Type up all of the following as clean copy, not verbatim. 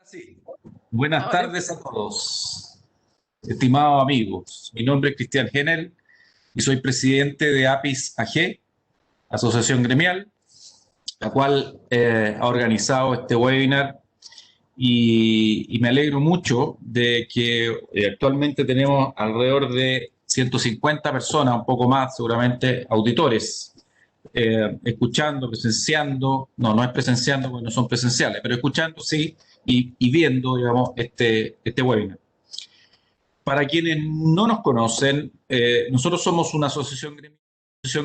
Sí. Buenas Ahora sí. tardes a todos, estimados amigos. Mi nombre es Cristian Genel y soy presidente de APIS AG, Asociación Gremial, la cual ha organizado este webinar y me alegro mucho de que actualmente tenemos alrededor de 150 personas, un poco más seguramente, auditores, escuchando, presenciando, no es presenciando porque no son presenciales, pero escuchando sí y viendo, digamos, este webinar. Para quienes no nos conocen, nosotros somos una asociación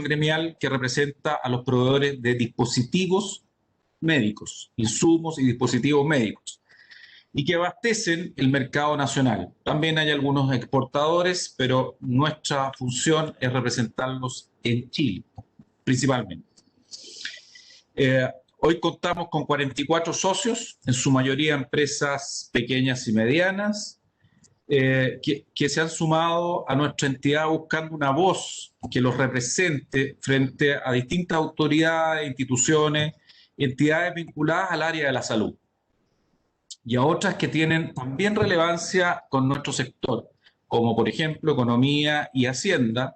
gremial que representa a los proveedores de dispositivos médicos, insumos y dispositivos médicos, y que abastecen el mercado nacional. También hay algunos exportadores, pero nuestra función es representarlos en Chile, principalmente. Hoy contamos con 44 socios, en su mayoría empresas pequeñas y medianas, que se han sumado a nuestra entidad buscando una voz que los represente frente a distintas autoridades, instituciones, entidades vinculadas al área de la salud y a otras que tienen también relevancia con nuestro sector, como por ejemplo economía y hacienda,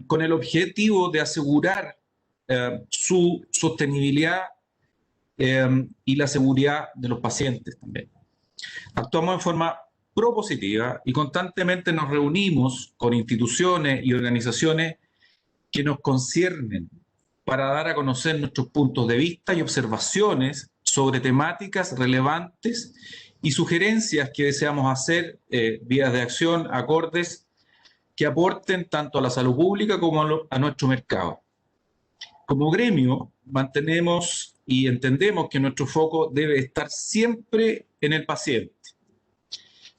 con el objetivo de asegurar su sostenibilidad y la seguridad de los pacientes también. Actuamos en forma propositiva y constantemente nos reunimos con instituciones y organizaciones que nos conciernen para dar a conocer nuestros puntos de vista y observaciones sobre temáticas relevantes y sugerencias que deseamos hacer, vías de acción acordes que aporten tanto a la salud pública como a nuestro mercado. Como gremio, mantenemos y entendemos que nuestro foco debe estar siempre en el paciente,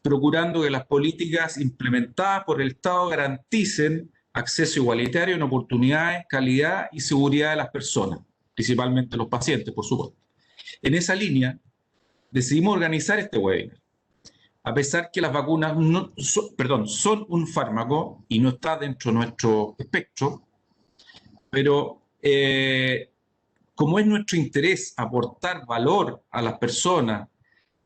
procurando que las políticas implementadas por el Estado garanticen acceso igualitario en oportunidades, calidad y seguridad de las personas, principalmente los pacientes, por supuesto. En esa línea, decidimos organizar este webinar. A pesar que las vacunas son un fármaco y no está dentro de nuestro espectro, pero como es nuestro interés aportar valor a las personas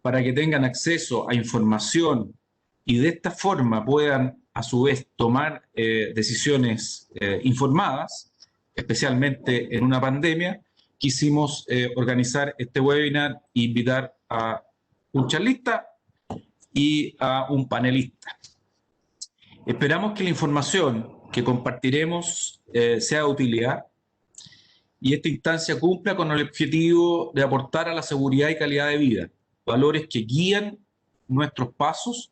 para que tengan acceso a información y de esta forma puedan a su vez tomar decisiones informadas, especialmente en una pandemia, quisimos organizar este webinar e invitar a un charlista y a un panelista. Esperamos que la información que compartiremos sea de utilidad y esta instancia cumpla con el objetivo de aportar a la seguridad y calidad de vida, valores que guían nuestros pasos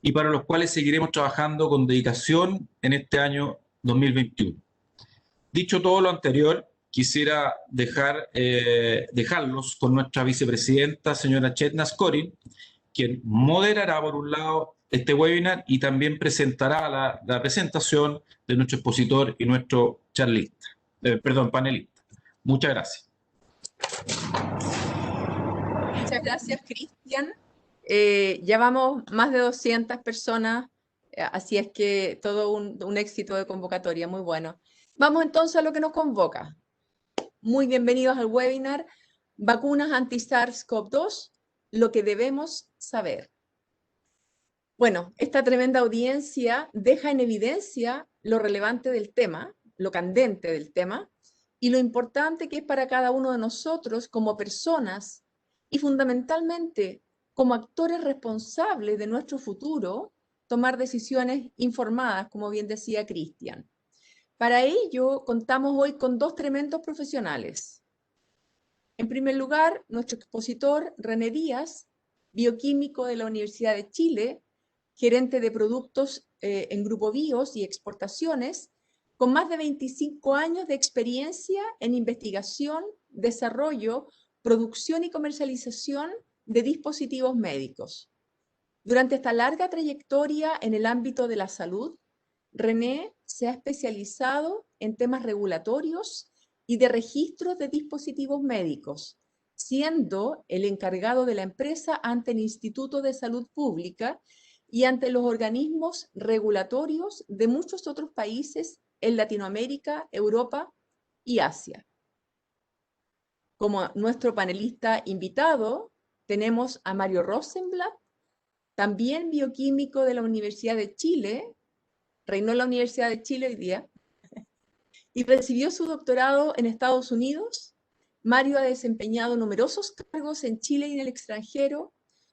y para los cuales seguiremos trabajando con dedicación en este año 2021. Dicho todo lo anterior, quisiera dejarlos con nuestra vicepresidenta, señora Chetna Skorin, quien moderará, por un lado, este webinar y también presentará la presentación de nuestro expositor y nuestro panelista. Muchas gracias. Muchas gracias, Cristian. Ya vamos más de 200 personas, así es que todo un éxito de convocatoria, muy bueno. Vamos entonces a lo que nos convoca. Muy bienvenidos al webinar Vacunas anti-SARS-CoV-2, lo que debemos saber. Bueno, esta tremenda audiencia deja en evidencia lo relevante del tema, lo candente del tema, y lo importante que es para cada uno de nosotros como personas y fundamentalmente como actores responsables de nuestro futuro, tomar decisiones informadas, como bien decía Cristian. Para ello, contamos hoy con dos tremendos profesionales. En primer lugar, nuestro expositor René Díaz, bioquímico de la Universidad de Chile, gerente de productos en Grupo Bios y exportaciones, con más de 25 años de experiencia en investigación, desarrollo, producción y comercialización de dispositivos médicos. Durante esta larga trayectoria en el ámbito de la salud, René se ha especializado en temas regulatorios y de registros de dispositivos médicos, siendo el encargado de la empresa ante el Instituto de Salud Pública y ante los organismos regulatorios de muchos otros países en Latinoamérica, Europa y Asia. Como nuestro panelista invitado, tenemos a Mario Rosenblatt, también bioquímico de la Universidad de Chile, reinó en la Universidad de Chile hoy día, y recibió su doctorado en Estados Unidos. Mario ha desempeñado numerosos cargos en Chile y en el extranjero.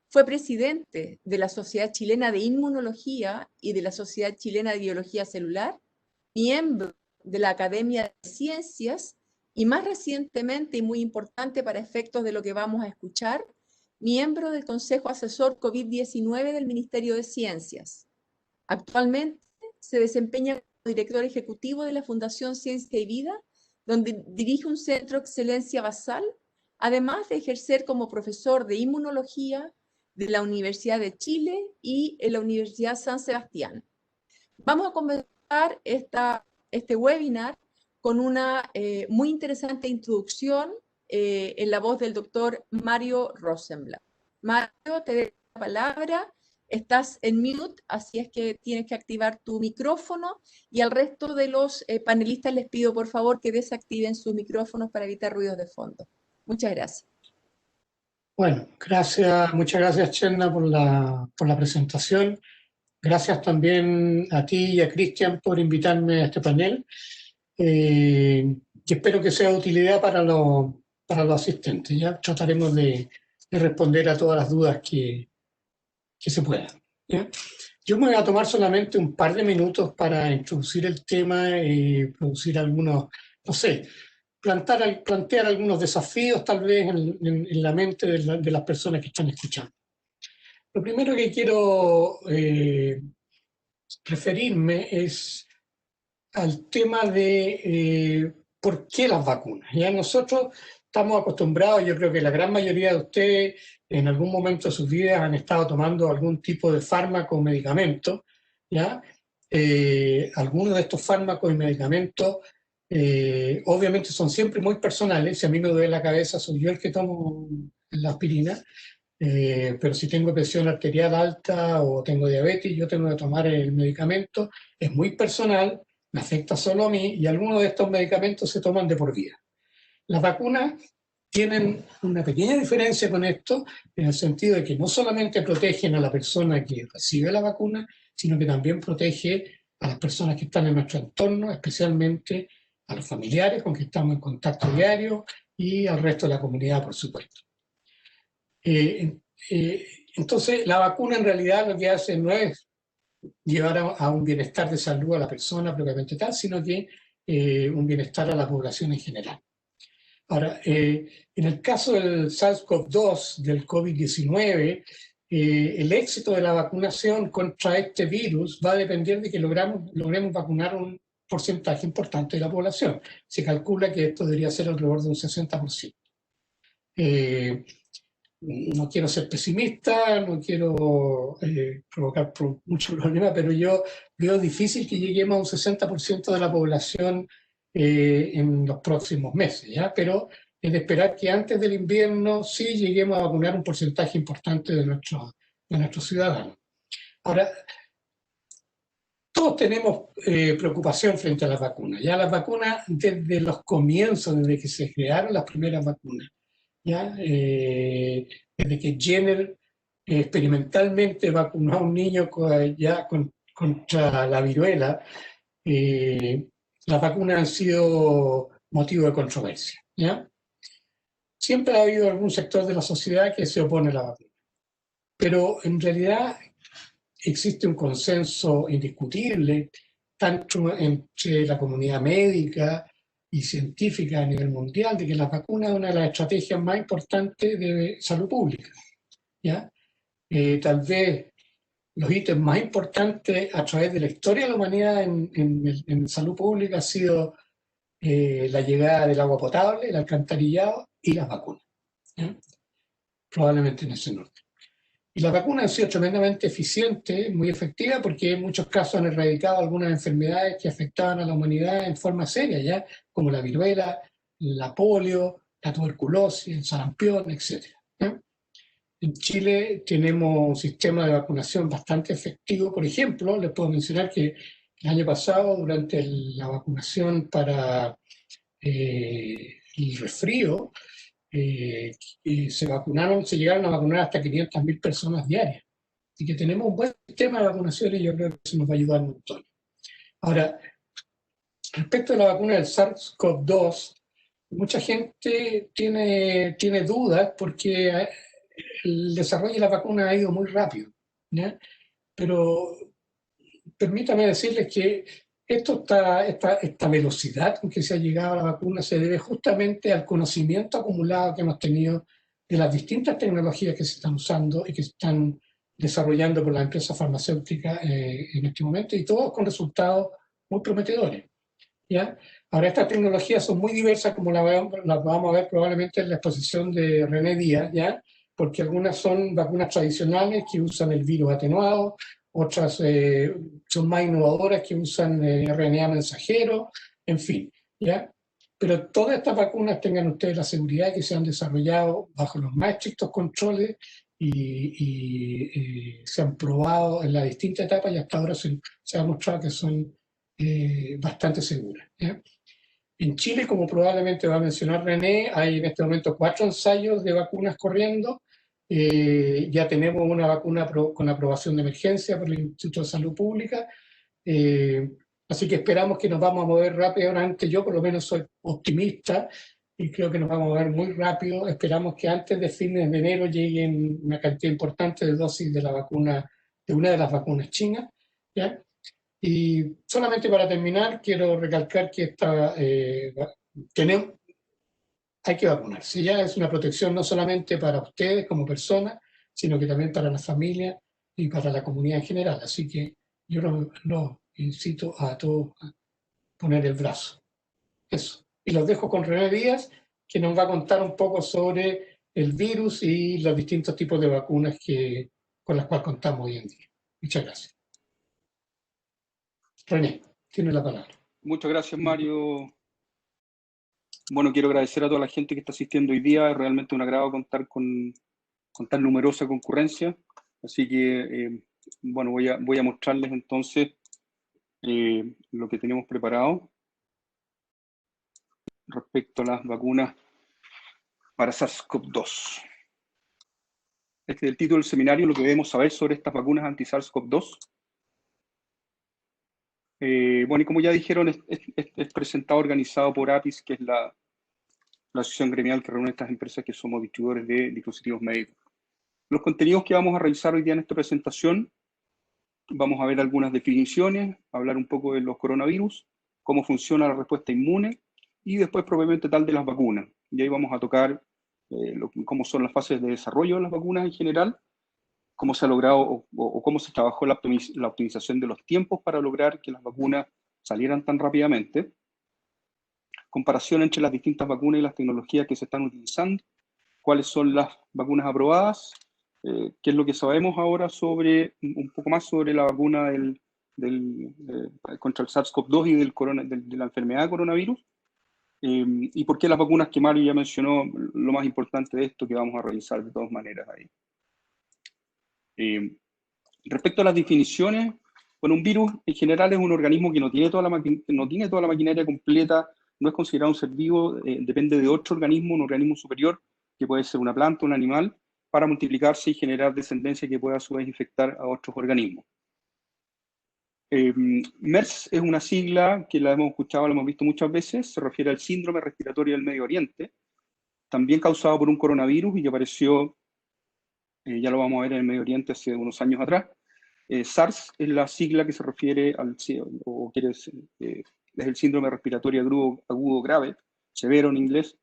Fue presidente de la Sociedad Chilena de Inmunología y de la Sociedad Chilena de Biología Celular, miembro de la Academia de Ciencias y más recientemente, y muy importante para efectos de lo que vamos a escuchar, miembro del Consejo Asesor COVID-19 del Ministerio de Ciencias. Actualmente se desempeña como director ejecutivo de la Fundación Ciencia y Vida, donde dirige un centro de excelencia basal, además de ejercer como profesor de inmunología de la Universidad de Chile y en la Universidad San Sebastián. Vamos a comenzar este webinar con una muy interesante introducción en la voz del doctor Mario Rosenblatt. Mario, te doy la palabra. Estás en mute, así es que tienes que activar tu micrófono, y al resto de los panelistas les pido por favor que desactiven sus micrófonos para evitar ruidos de fondo. Muchas gracias. Bueno, muchas gracias, Cherna, por la presentación. Gracias también a ti y a Cristian por invitarme a este panel, que espero que sea de utilidad para los asistentes. Ya trataremos de responder a todas las dudas que se puedan, ¿ya? Yo me voy a tomar solamente un par de minutos para introducir el tema y producir algunos, no sé, plantear algunos desafíos tal vez en la mente de las personas que están escuchando. Lo primero que quiero referirme es al tema de por qué las vacunas. Ya nosotros estamos acostumbrados, yo creo que la gran mayoría de ustedes en algún momento de sus vidas han estado tomando algún tipo de fármaco o medicamento, ¿ya? Algunos de estos fármacos y medicamentos obviamente son siempre muy personales. Si a mí me duele la cabeza, soy yo el que tomo la aspirina, pero si tengo presión arterial alta o tengo diabetes, yo tengo que tomar el medicamento. Es muy personal, me afecta solo a mí, y algunos de estos medicamentos se toman de por vida. Las vacunas tienen una pequeña diferencia con esto, en el sentido de que no solamente protegen a la persona que recibe la vacuna, sino que también protege a las personas que están en nuestro entorno, especialmente a los familiares con que estamos en contacto diario y al resto de la comunidad, por supuesto. Entonces, la vacuna en realidad lo que hace no es llevar a un bienestar de salud a la persona propiamente tal, sino que un bienestar a la población en general. Ahora, en el caso del SARS-CoV-2, del COVID-19, el éxito de la vacunación contra este virus va a depender de que logremos vacunar un porcentaje importante de la población. Se calcula que esto debería ser alrededor de un 60%. No quiero ser pesimista, no quiero provocar mucho problema, pero yo veo difícil que lleguemos a un 60% de la población en los próximos meses, ¿ya? Pero es de esperar que antes del invierno sí lleguemos a vacunar un porcentaje importante de nuestros ciudadanos. Ahora, todos tenemos preocupación frente a las vacunas. Ya las vacunas, desde los comienzos, desde que se crearon las primeras vacunas, ¿ya? Desde que Jenner experimentalmente vacunó a un niño contra la viruela, las vacunas han sido motivo de controversia, ¿ya? Siempre ha habido algún sector de la sociedad que se opone a la vacuna, pero en realidad existe un consenso indiscutible tanto entre la comunidad médica y científica a nivel mundial de que la vacuna es una de las estrategias más importantes de salud pública, ¿ya? Tal vez los ítems más importantes a través de la historia de la humanidad en salud pública ha sido la llegada del agua potable, el alcantarillado y las vacunas, ¿ya? Probablemente en ese orden. Y las vacunas han sido tremendamente eficientes, muy efectivas, porque en muchos casos han erradicado algunas enfermedades que afectaban a la humanidad en forma seria, ¿ya? Como la viruela, la polio, la tuberculosis, el sarampión, etc. ¿ya? En Chile tenemos un sistema de vacunación bastante efectivo. Por ejemplo, les puedo mencionar que el año pasado, durante la vacunación para el resfrío, se llegaron a vacunar hasta 500.000 personas diarias. Así que tenemos un buen sistema de vacunación y yo creo que eso nos va a ayudar un montón. Ahora, respecto a la vacuna del SARS-CoV-2, mucha gente tiene dudas porque el desarrollo de la vacuna ha ido muy rápido, ¿ya? Pero permítame decirles que esta velocidad con que se ha llegado a la vacuna se debe justamente al conocimiento acumulado que hemos tenido de las distintas tecnologías que se están usando y que se están desarrollando por las empresas farmacéuticas en este momento, y todos con resultados muy prometedores, ¿ya? Ahora, estas tecnologías son muy diversas, como las vamos a ver probablemente en la exposición de René Díaz, ¿ya? Porque algunas son vacunas tradicionales que usan el virus atenuado, otras son más innovadoras que usan RNA mensajero, en fin, ¿ya? Pero todas estas vacunas, tengan ustedes la seguridad que se han desarrollado bajo los más estrictos controles y se han probado en las distintas etapas y hasta ahora se ha mostrado que son bastante seguras, ¿ya? En Chile, como probablemente va a mencionar René, hay en este momento 4 ensayos de vacunas corriendo. Ya tenemos una vacuna con aprobación de emergencia por el Instituto de Salud Pública. Así que esperamos que nos vamos a mover rápidamente. Yo por lo menos soy optimista y creo que nos vamos a mover muy rápido. Esperamos que antes de fines de enero lleguen una cantidad importante de dosis de la vacuna, de una de las vacunas chinas, ¿ya? Y solamente para terminar, quiero recalcar que hay que vacunarse. Ya es una protección no solamente para ustedes como personas, sino que también para la familia y para la comunidad en general. Así que yo los incito a todos a poner el brazo. Eso. Y los dejo con René Díaz, que nos va a contar un poco sobre el virus y los distintos tipos de vacunas con las cuales contamos hoy en día. Muchas gracias. René, tiene la palabra. Muchas gracias, Mario. Bueno, quiero agradecer a toda la gente que está asistiendo hoy día. Es realmente un agrado contar con tan numerosa concurrencia. Así que, bueno, voy a mostrarles entonces lo que tenemos preparado respecto a las vacunas para SARS-CoV-2. Este es el título del seminario, lo que debemos saber sobre estas vacunas anti-SARS-CoV-2. Bueno, y como ya dijeron, es presentado, organizado por APIS, que es la asociación gremial que reúne estas empresas que somos distribuidores de dispositivos médicos. Los contenidos que vamos a revisar hoy día en esta presentación, vamos a ver algunas definiciones, hablar un poco de los coronavirus, cómo funciona la respuesta inmune, y después propiamente tal de las vacunas. Y ahí vamos a tocar cómo son las fases de desarrollo de las vacunas en general, cómo se ha logrado o cómo se trabajó la optimización de los tiempos para lograr que las vacunas salieran tan rápidamente, comparación entre las distintas vacunas y las tecnologías que se están utilizando, cuáles son las vacunas aprobadas, qué es lo que sabemos ahora sobre, un poco más sobre la vacuna contra el SARS-CoV-2 y de la enfermedad de coronavirus, y por qué las vacunas que Mario ya mencionó, lo más importante de esto que vamos a revisar de todas maneras ahí. Respecto a las definiciones, bueno, un virus en general es un organismo que no tiene toda la maquinaria completa, no es considerado un ser vivo, depende de otro organismo, un organismo superior, que puede ser una planta, un animal, para multiplicarse y generar descendencia que pueda a su vez infectar a otros organismos. MERS es una sigla que la hemos escuchado, la hemos visto muchas veces, se refiere al síndrome respiratorio del Medio Oriente, también causado por un coronavirus y que apareció, ya lo vamos a ver en el Medio Oriente hace unos años atrás. SARS es la sigla que se refiere es el síndrome respiratorio agudo grave, severo en inglés,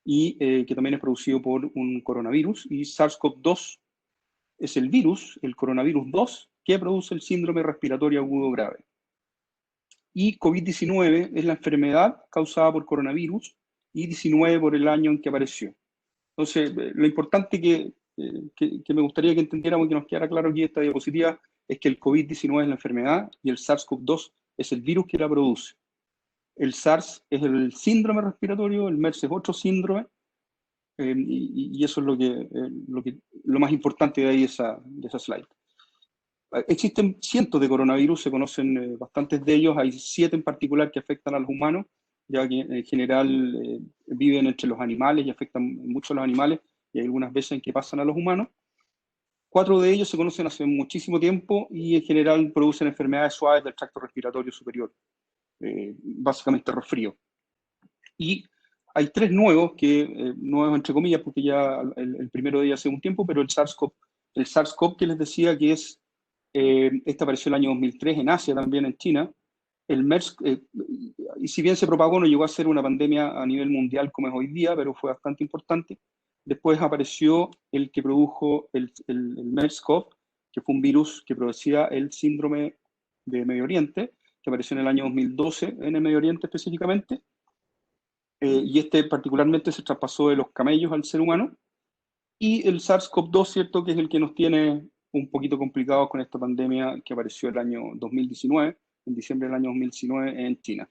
y que también es producido por un coronavirus. Y SARS-CoV-2 es el virus, el coronavirus 2, que produce el síndrome respiratorio agudo grave. Y COVID-19 es la enfermedad causada por coronavirus, y 19 por el año en que apareció. Entonces, lo importante que me gustaría que entendiéramos y que nos quedara claro aquí en esta diapositiva es que el COVID-19 es la enfermedad y el SARS-CoV-2 es el virus que la produce. El SARS es el síndrome respiratorio, el MERS es otro síndrome, y eso es lo más importante de ahí de esa slide. Existen cientos de coronavirus, se conocen bastantes de ellos, hay 7 en particular que afectan a los humanos, ya que en general viven entre los animales y afectan mucho a los animales, y hay algunas veces en que pasan a los humanos. 4 de ellos se conocen hace muchísimo tiempo y en general producen enfermedades suaves del tracto respiratorio superior, básicamente resfrío. Y hay 3 nuevos, nuevos entre comillas, porque ya el primero de ellos hace un tiempo, pero el SARS-CoV que les decía que es, este apareció el año 2003 en Asia, también en China. El MERS, y si bien se propagó, no llegó a ser una pandemia a nivel mundial como es hoy día, pero fue bastante importante. Después apareció el que produjo el MERS-CoV, que fue un virus que producía el síndrome de Medio Oriente, que apareció en el año 2012 en el Medio Oriente específicamente. Y este particularmente se traspasó de los camellos al ser humano. Y el SARS-CoV-2, ¿cierto?, que es el que nos tiene un poquito complicados con esta pandemia que apareció el año 2019, en diciembre del año 2019 en China.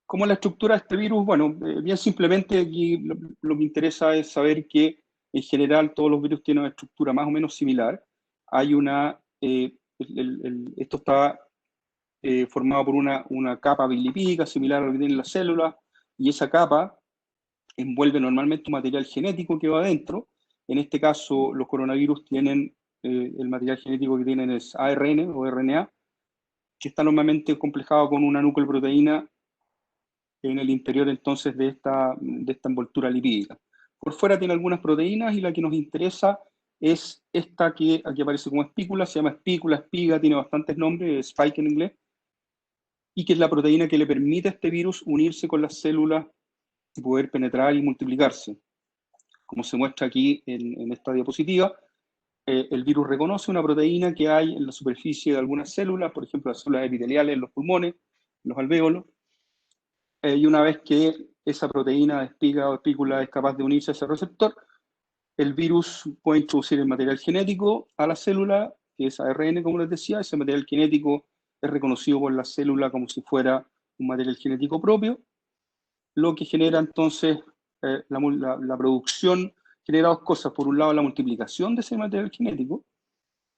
¿Cómo es la estructura de este virus? Bueno, bien simplemente aquí lo que interesa es saber que en general todos los virus tienen una estructura más o menos similar. Hay esto está formado por una capa bilipídica similar a lo que tienen las células, y esa capa envuelve normalmente un material genético que va adentro. En este caso, los coronavirus tienen, el material genético que tienen es ARN o RNA, que está normalmente complejado con una nucleoproteína en el interior entonces de esta envoltura lipídica. Por fuera tiene algunas proteínas y la que nos interesa es esta que aquí aparece como espícula, se llama espícula, espiga, tiene bastantes nombres, spike en inglés, y que es la proteína que le permite a este virus unirse con las células y poder penetrar y multiplicarse. Como se muestra aquí en esta diapositiva, el virus reconoce una proteína que hay en la superficie de algunas células, por ejemplo las células epiteliales en los pulmones, en los alvéolos, y una vez que esa proteína de espiga o espícula es capaz de unirse a ese receptor, el virus puede introducir el material genético a la célula, que es ARN, como les decía. Ese material genético es reconocido por la célula como si fuera un material genético propio, lo que genera entonces la producción, genera 2 cosas. Por un lado, la multiplicación de ese material genético,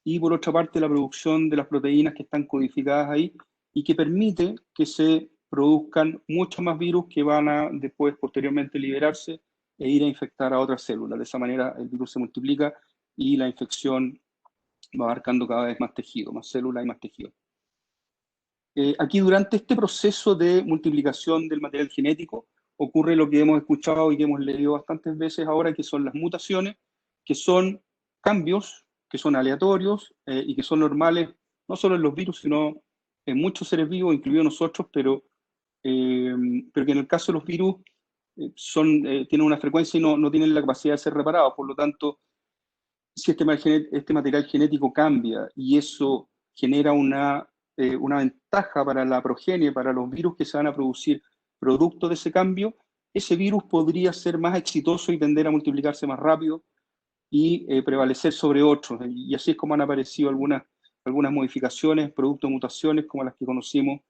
y por otra parte, la producción de las proteínas que están codificadas ahí y que permite que se produzcan muchos más virus que van a después, posteriormente, liberarse e ir a infectar a otras células. De esa manera, el virus se multiplica y la infección va abarcando cada vez más tejido, más células y más tejido. Aquí, durante este proceso de multiplicación del material genético, ocurre lo que hemos escuchado y que hemos leído bastantes veces ahora, que son las mutaciones, que son cambios, que son aleatorios y que son normales, no solo en los virus, sino en muchos seres vivos, incluidos nosotros, pero que en el caso de los virus tienen una frecuencia y no tienen la capacidad de ser reparados. Por lo tanto, si este material genético cambia y eso genera una ventaja para la progenie, para los virus que se van a producir producto de ese cambio, ese virus podría ser más exitoso y tender a multiplicarse más rápido y prevalecer sobre otros. Y así es como han aparecido algunas modificaciones, producto de mutaciones como las que conocimos,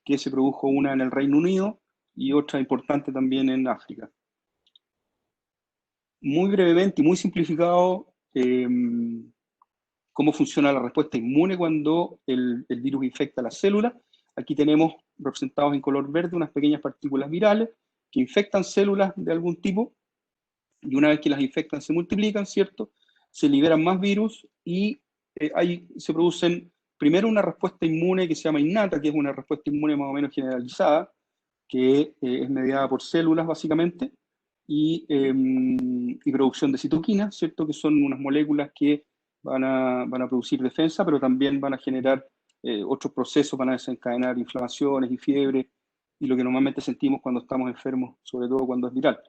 que se produjo una en el Reino Unido y otra importante también en África. Muy brevemente y muy simplificado, cómo funciona la respuesta inmune cuando el virus infecta las células. Aquí tenemos representados en color verde unas pequeñas partículas virales que infectan células de algún tipo, y una vez que las infectan se multiplican, ¿cierto? Se liberan más virus y ahí se producen primero una respuesta inmune que se llama innata, que es una respuesta inmune más o menos generalizada, que es mediada por células básicamente, y producción de citoquinas, ¿cierto? Que son unas moléculas que van a producir defensa, pero también van a generar otros procesos, van a desencadenar inflamaciones y fiebre, y lo que normalmente sentimos cuando estamos enfermos, sobre todo cuando es viral.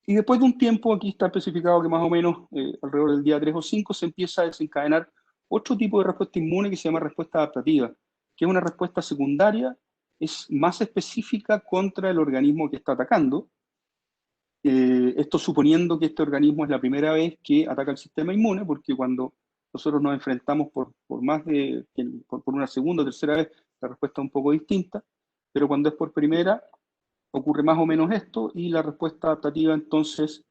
Y después de un tiempo, aquí está especificado que más o menos alrededor del día 3 o 5 se empieza a desencadenar otro tipo de respuesta inmune que se llama respuesta adaptativa, que es una respuesta secundaria, es más específica contra el organismo que está atacando. Esto suponiendo que este organismo es la primera vez que ataca el sistema inmune, porque cuando nosotros nos enfrentamos por una segunda o tercera vez, la respuesta es un poco distinta, pero cuando es por primera, ocurre más o menos esto, y la respuesta adaptativa entonces,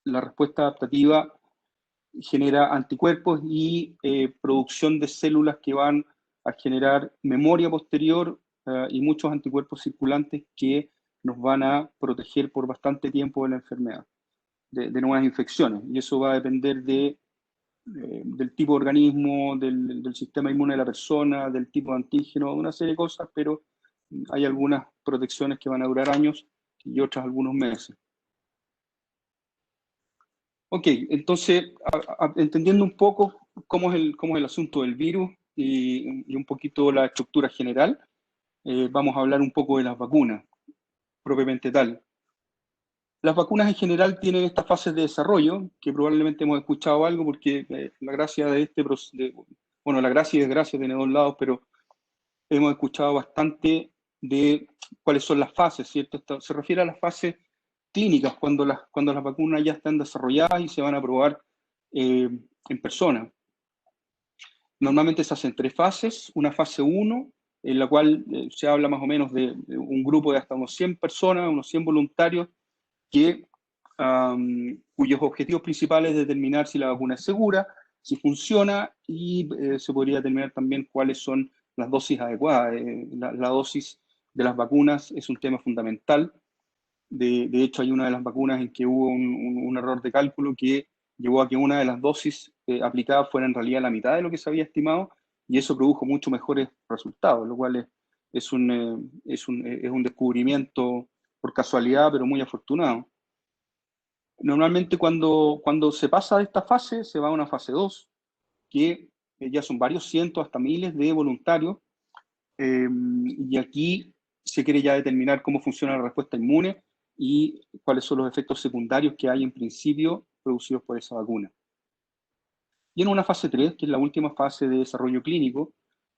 la respuesta adaptativa genera anticuerpos y producción de células que van a generar memoria posterior y muchos anticuerpos circulantes que nos van a proteger por bastante tiempo de la enfermedad, de nuevas infecciones. Y eso va a depender del tipo de organismo, del sistema inmune de la persona, del tipo de antígeno, de una serie de cosas, pero hay algunas protecciones que van a durar años y otras algunos meses. Ok, entonces, entendiendo un poco cómo es el asunto del virus y un poquito la estructura general, vamos a hablar un poco de las vacunas, propiamente tal. Las vacunas en general tienen estas fases de desarrollo, que probablemente hemos escuchado algo, porque la gracia de este proceso, bueno, la gracia y desgracia tiene dos lados, pero hemos escuchado bastante de cuáles son las fases, ¿cierto? Esto se refiere a las fases clínicas, cuando las vacunas ya están desarrolladas y se van a probar en personas. Normalmente se hacen 3 fases, una fase 1, en la cual se habla más o menos de un grupo de hasta unos 100 personas, unos 100 voluntarios, cuyos objetivos principales es determinar si la vacuna es segura, si funciona, y se podría determinar también cuáles son las dosis adecuadas. La dosis de las vacunas es un tema fundamental. De hecho, hay una de las vacunas en que hubo un error de cálculo que llevó a que una de las dosis aplicadas fuera en realidad la mitad de lo que se había estimado, y eso produjo mucho mejores resultados, lo cual es un descubrimiento por casualidad, pero muy afortunado. Normalmente cuando se pasa de esta fase, se va a una fase 2, que ya son varios cientos, hasta miles de voluntarios, y aquí se quiere ya determinar cómo funciona la respuesta inmune y cuáles son los efectos secundarios que hay en principio producidos por esa vacuna. Y en una fase 3, que es la última fase de desarrollo clínico,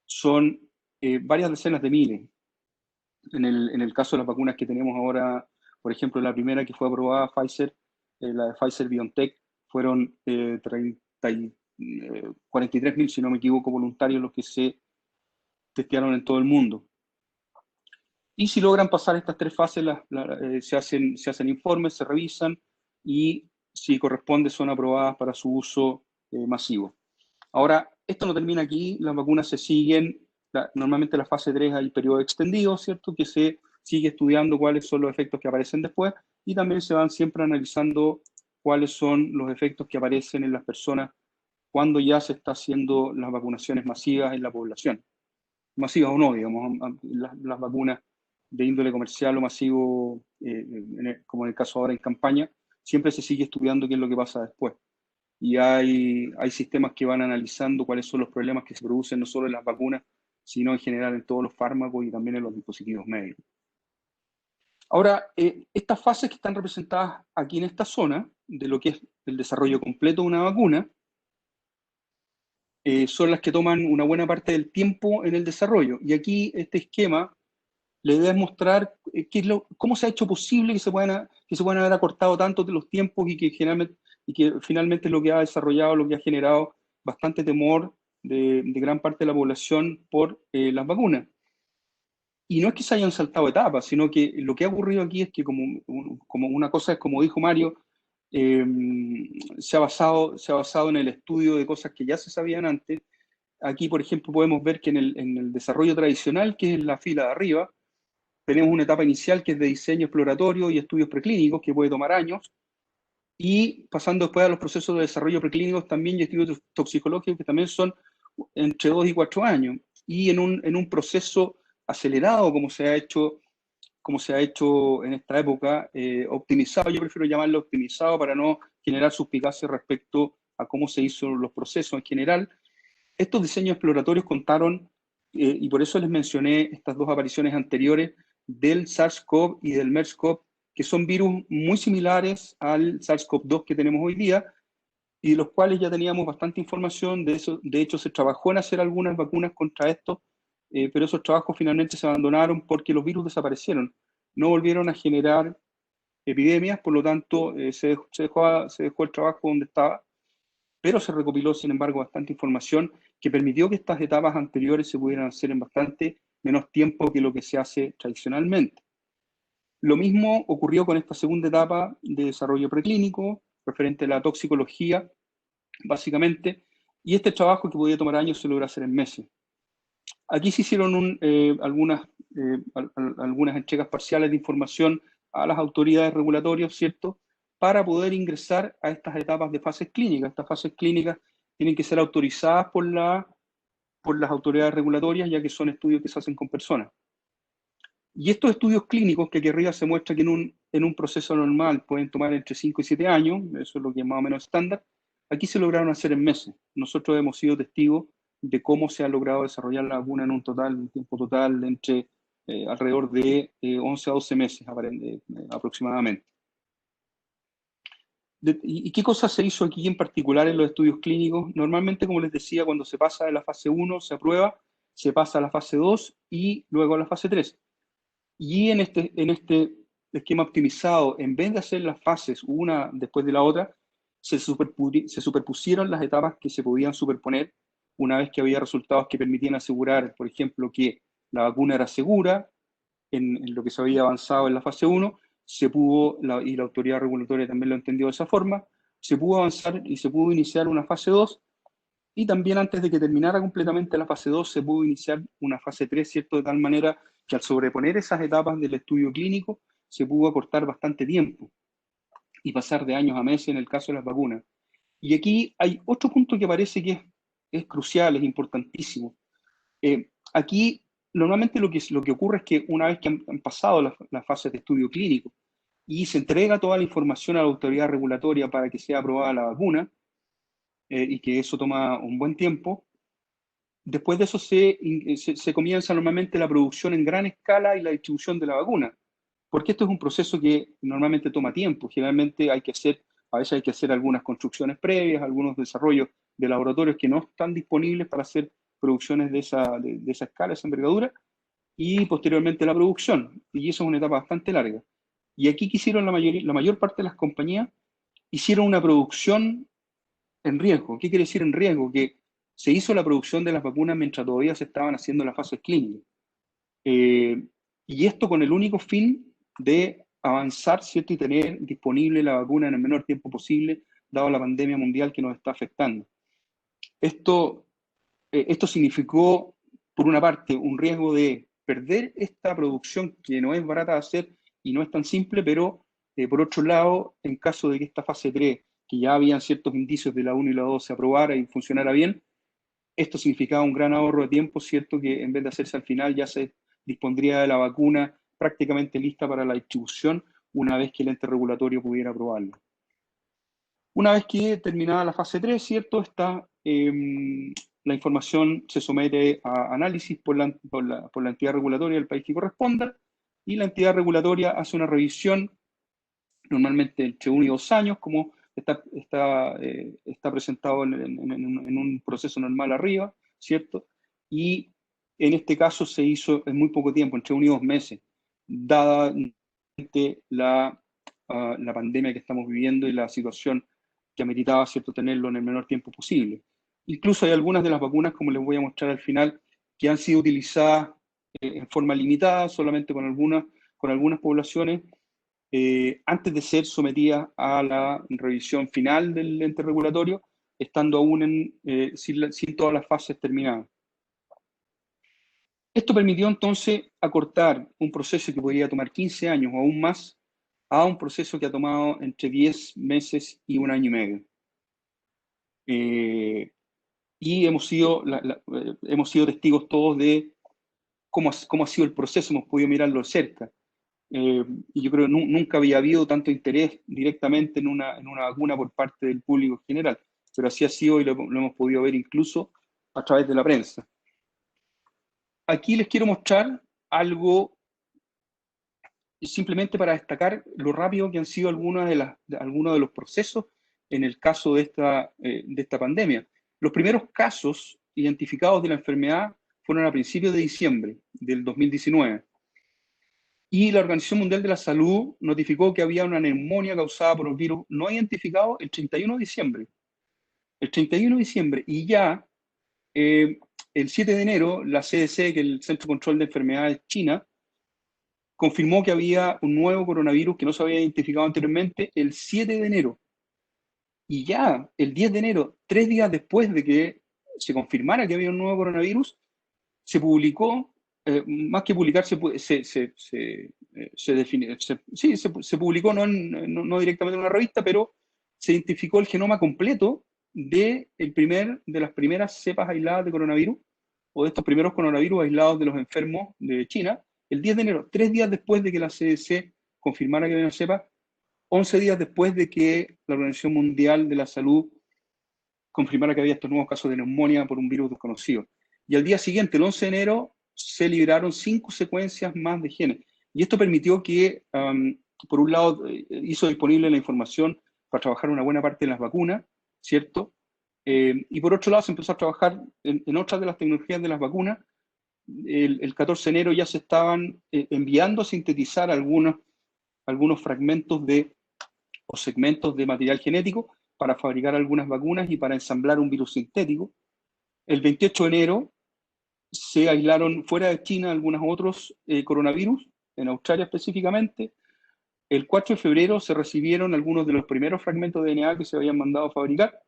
son varias decenas de miles. En el caso de las vacunas que tenemos ahora, por ejemplo, la primera que fue aprobada, Pfizer, la de Pfizer-BioNTech, fueron 43.000, si no me equivoco, voluntarios los que se testearon en todo el mundo. Y si logran pasar estas 3 fases, se hacen informes, se revisan, y si corresponde son aprobadas para su uso masivo. Ahora, esto no termina aquí, las vacunas se siguen, normalmente en la fase 3 hay periodo extendido, ¿cierto? Que se sigue estudiando cuáles son los efectos que aparecen después, y también se van siempre analizando cuáles son los efectos que aparecen en las personas cuando ya se está haciendo las vacunaciones masivas en la población. Masivas o no, digamos, las vacunas de índole comercial o masivo, como en el caso ahora en campaña, siempre se sigue estudiando qué es lo que pasa después. Y hay sistemas que van analizando cuáles son los problemas que se producen no solo en las vacunas, sino en general en todos los fármacos y también en los dispositivos médicos. Ahora, estas fases que están representadas aquí en esta zona, de lo que es el desarrollo completo de una vacuna, son las que toman una buena parte del tiempo en el desarrollo. Y aquí este esquema le debe mostrar cómo se ha hecho posible que se puedan haber acortado tanto de los tiempos y que finalmente es lo que ha desarrollado, lo que ha generado bastante temor de gran parte de la población por las vacunas. Y no es que se hayan saltado etapas, sino que lo que ha ocurrido aquí es que como una cosa es, como dijo Mario, se ha basado en el estudio de cosas que ya se sabían antes. Aquí, por ejemplo, podemos ver que en el desarrollo tradicional, que es la fila de arriba, tenemos una etapa inicial que es de diseño exploratorio y estudios preclínicos, que puede tomar años, y pasando después a los procesos de desarrollo preclínicos también y estudios toxicológicos, que también son entre 2 y 4 años, y en un proceso acelerado, como se ha hecho en esta época, optimizado. Yo prefiero llamarlo optimizado para no generar suspicacia respecto a cómo se hizo los procesos en general. Estos diseños exploratorios contaron, y por eso les mencioné estas 2 apariciones anteriores, del SARS-CoV y del MERS-CoV, que son virus muy similares al SARS-CoV-2 que tenemos hoy día, y de los cuales ya teníamos bastante información. De hecho, se trabajó en hacer algunas vacunas contra esto, pero esos trabajos finalmente se abandonaron porque los virus desaparecieron. No volvieron a generar epidemias, por lo tanto, se dejó el trabajo donde estaba, pero se recopiló, sin embargo, bastante información que permitió que estas etapas anteriores se pudieran hacer en bastante menos tiempo que lo que se hace tradicionalmente. Lo mismo ocurrió con esta segunda etapa de desarrollo preclínico, referente a la toxicología, básicamente, y este trabajo que podía tomar años se logra hacer en meses. Aquí se hicieron algunas entregas parciales de información a las autoridades regulatorias, ¿cierto?, para poder ingresar a estas etapas de fases clínicas. Estas fases clínicas tienen que ser autorizadas por las autoridades regulatorias, ya que son estudios que se hacen con personas. Y estos estudios clínicos, que aquí arriba se muestra que en un proceso normal pueden tomar entre 5 y 7 años, eso es lo que es más o menos estándar, aquí se lograron hacer en meses. Nosotros hemos sido testigos de cómo se ha logrado desarrollar la vacuna en un tiempo total de entre alrededor de 11 a 12 meses aproximadamente. ¿Y qué cosa se hizo aquí en particular en los estudios clínicos? Normalmente, como les decía, cuando se pasa de la fase 1 se aprueba, se pasa a la fase 2 y luego a la fase 3. Y en este esquema optimizado, en vez de hacer las fases una después de la otra, se superpusieron las etapas que se podían superponer una vez que había resultados que permitían asegurar, por ejemplo, que la vacuna era segura en lo que se había avanzado en la fase 1, y la autoridad regulatoria también lo entendió de esa forma, se pudo avanzar y se pudo iniciar una fase 2, y también antes de que terminara completamente la fase 2 se pudo iniciar una fase 3, ¿cierto? De tal manera que al sobreponer esas etapas del estudio clínico se pudo acortar bastante tiempo y pasar de años a meses en el caso de las vacunas. Y aquí hay otro punto que parece que es crucial, es importantísimo. Aquí normalmente lo que ocurre es que una vez que han pasado las fases de estudio clínico y se entrega toda la información a la autoridad regulatoria para que sea aprobada la vacuna, y que eso toma un buen tiempo, después de eso se comienza normalmente la producción en gran escala y la distribución de la vacuna, porque esto es un proceso que normalmente toma tiempo. Generalmente a veces hay que hacer algunas construcciones previas, algunos desarrollos de laboratorios que no están disponibles para hacer producciones de esa escala, esa envergadura, y posteriormente la producción, y eso es una etapa bastante larga. Y aquí la mayor parte de las compañías hicieron una producción en riesgo. ¿Qué quiere decir en riesgo? Que se hizo la producción de las vacunas mientras todavía se estaban haciendo las fases clínicas. Y esto con el único fin de avanzar, ¿cierto?, y tener disponible la vacuna en el menor tiempo posible, dado la pandemia mundial que nos está afectando. Esto significó, por una parte, un riesgo de perder esta producción que no es barata de hacer y no es tan simple, pero por otro lado, en caso de que esta fase 3, que ya habían ciertos indicios de la 1 y la 2, se aprobara y funcionara bien, esto significaba un gran ahorro de tiempo, ¿cierto?, que en vez de hacerse al final ya se dispondría de la vacuna prácticamente lista para la distribución una vez que el ente regulatorio pudiera aprobarla. Una vez que terminada la fase 3, ¿cierto?, la información se somete a análisis por la entidad regulatoria del país que corresponda, y la entidad regulatoria hace una revisión, normalmente entre 1 y 2 años, como está presentado en un proceso normal arriba, ¿cierto? Y en este caso se hizo en muy poco tiempo, entre 1 y 2 meses, dada la pandemia que estamos viviendo y la situación que ameritaba, ¿cierto?, tenerlo en el menor tiempo posible. Incluso hay algunas de las vacunas, como les voy a mostrar al final, que han sido utilizadas en forma limitada, solamente con algunas poblaciones, antes de ser sometidas a la revisión final del ente regulatorio, estando aún sin todas las fases terminadas. Esto permitió entonces acortar un proceso que podría tomar 15 años o aún más a un proceso que ha tomado entre 10 meses y 1 año y medio. Y hemos sido testigos todos de cómo ha sido el proceso, hemos podido mirarlo de cerca. Y yo creo que nunca había habido tanto interés directamente en una vacuna por parte del público en general, pero así ha sido y lo hemos podido ver incluso a través de la prensa. Aquí les quiero mostrar algo simplemente para destacar lo rápido que han sido algunos de los procesos en el caso de esta pandemia. Los primeros casos identificados de la enfermedad fueron a principios de diciembre del 2019. Y la Organización Mundial de la Salud notificó que había una neumonía causada por un virus no identificado el 31 de diciembre. El 31 de diciembre, y ya el 7 de enero, la CDC, que es el Centro de Control de Enfermedades China, confirmó que había un nuevo coronavirus que no se había identificado anteriormente el 7 de enero. Y ya el 10 de enero, 3 días después de que se confirmara que había un nuevo coronavirus, se publicó, más que publicarse, se publicó no directamente en una revista, pero se identificó el genoma completo de las primeras cepas aisladas de coronavirus, o de estos primeros coronavirus aislados de los enfermos de China, el 10 de enero, 3 días después de que la CDC confirmara que había una cepa, 11 días después de que la Organización Mundial de la Salud confirmara que había estos nuevos casos de neumonía por un virus desconocido. Y al día siguiente, el 11 de enero, se liberaron 5 secuencias más de genes. Y esto permitió que, por un lado, hizo disponible la información para trabajar una buena parte de las vacunas, ¿cierto? Y por otro lado, se empezó a trabajar en otras de las tecnologías de las vacunas. El 14 de enero ya se estaban enviando a sintetizar algunos fragmentos o segmentos de material genético para fabricar algunas vacunas y para ensamblar un virus sintético. El 28 de enero se aislaron fuera de China algunos otros coronavirus, en Australia específicamente. El 4 de febrero se recibieron algunos de los primeros fragmentos de DNA que se habían mandado a fabricar.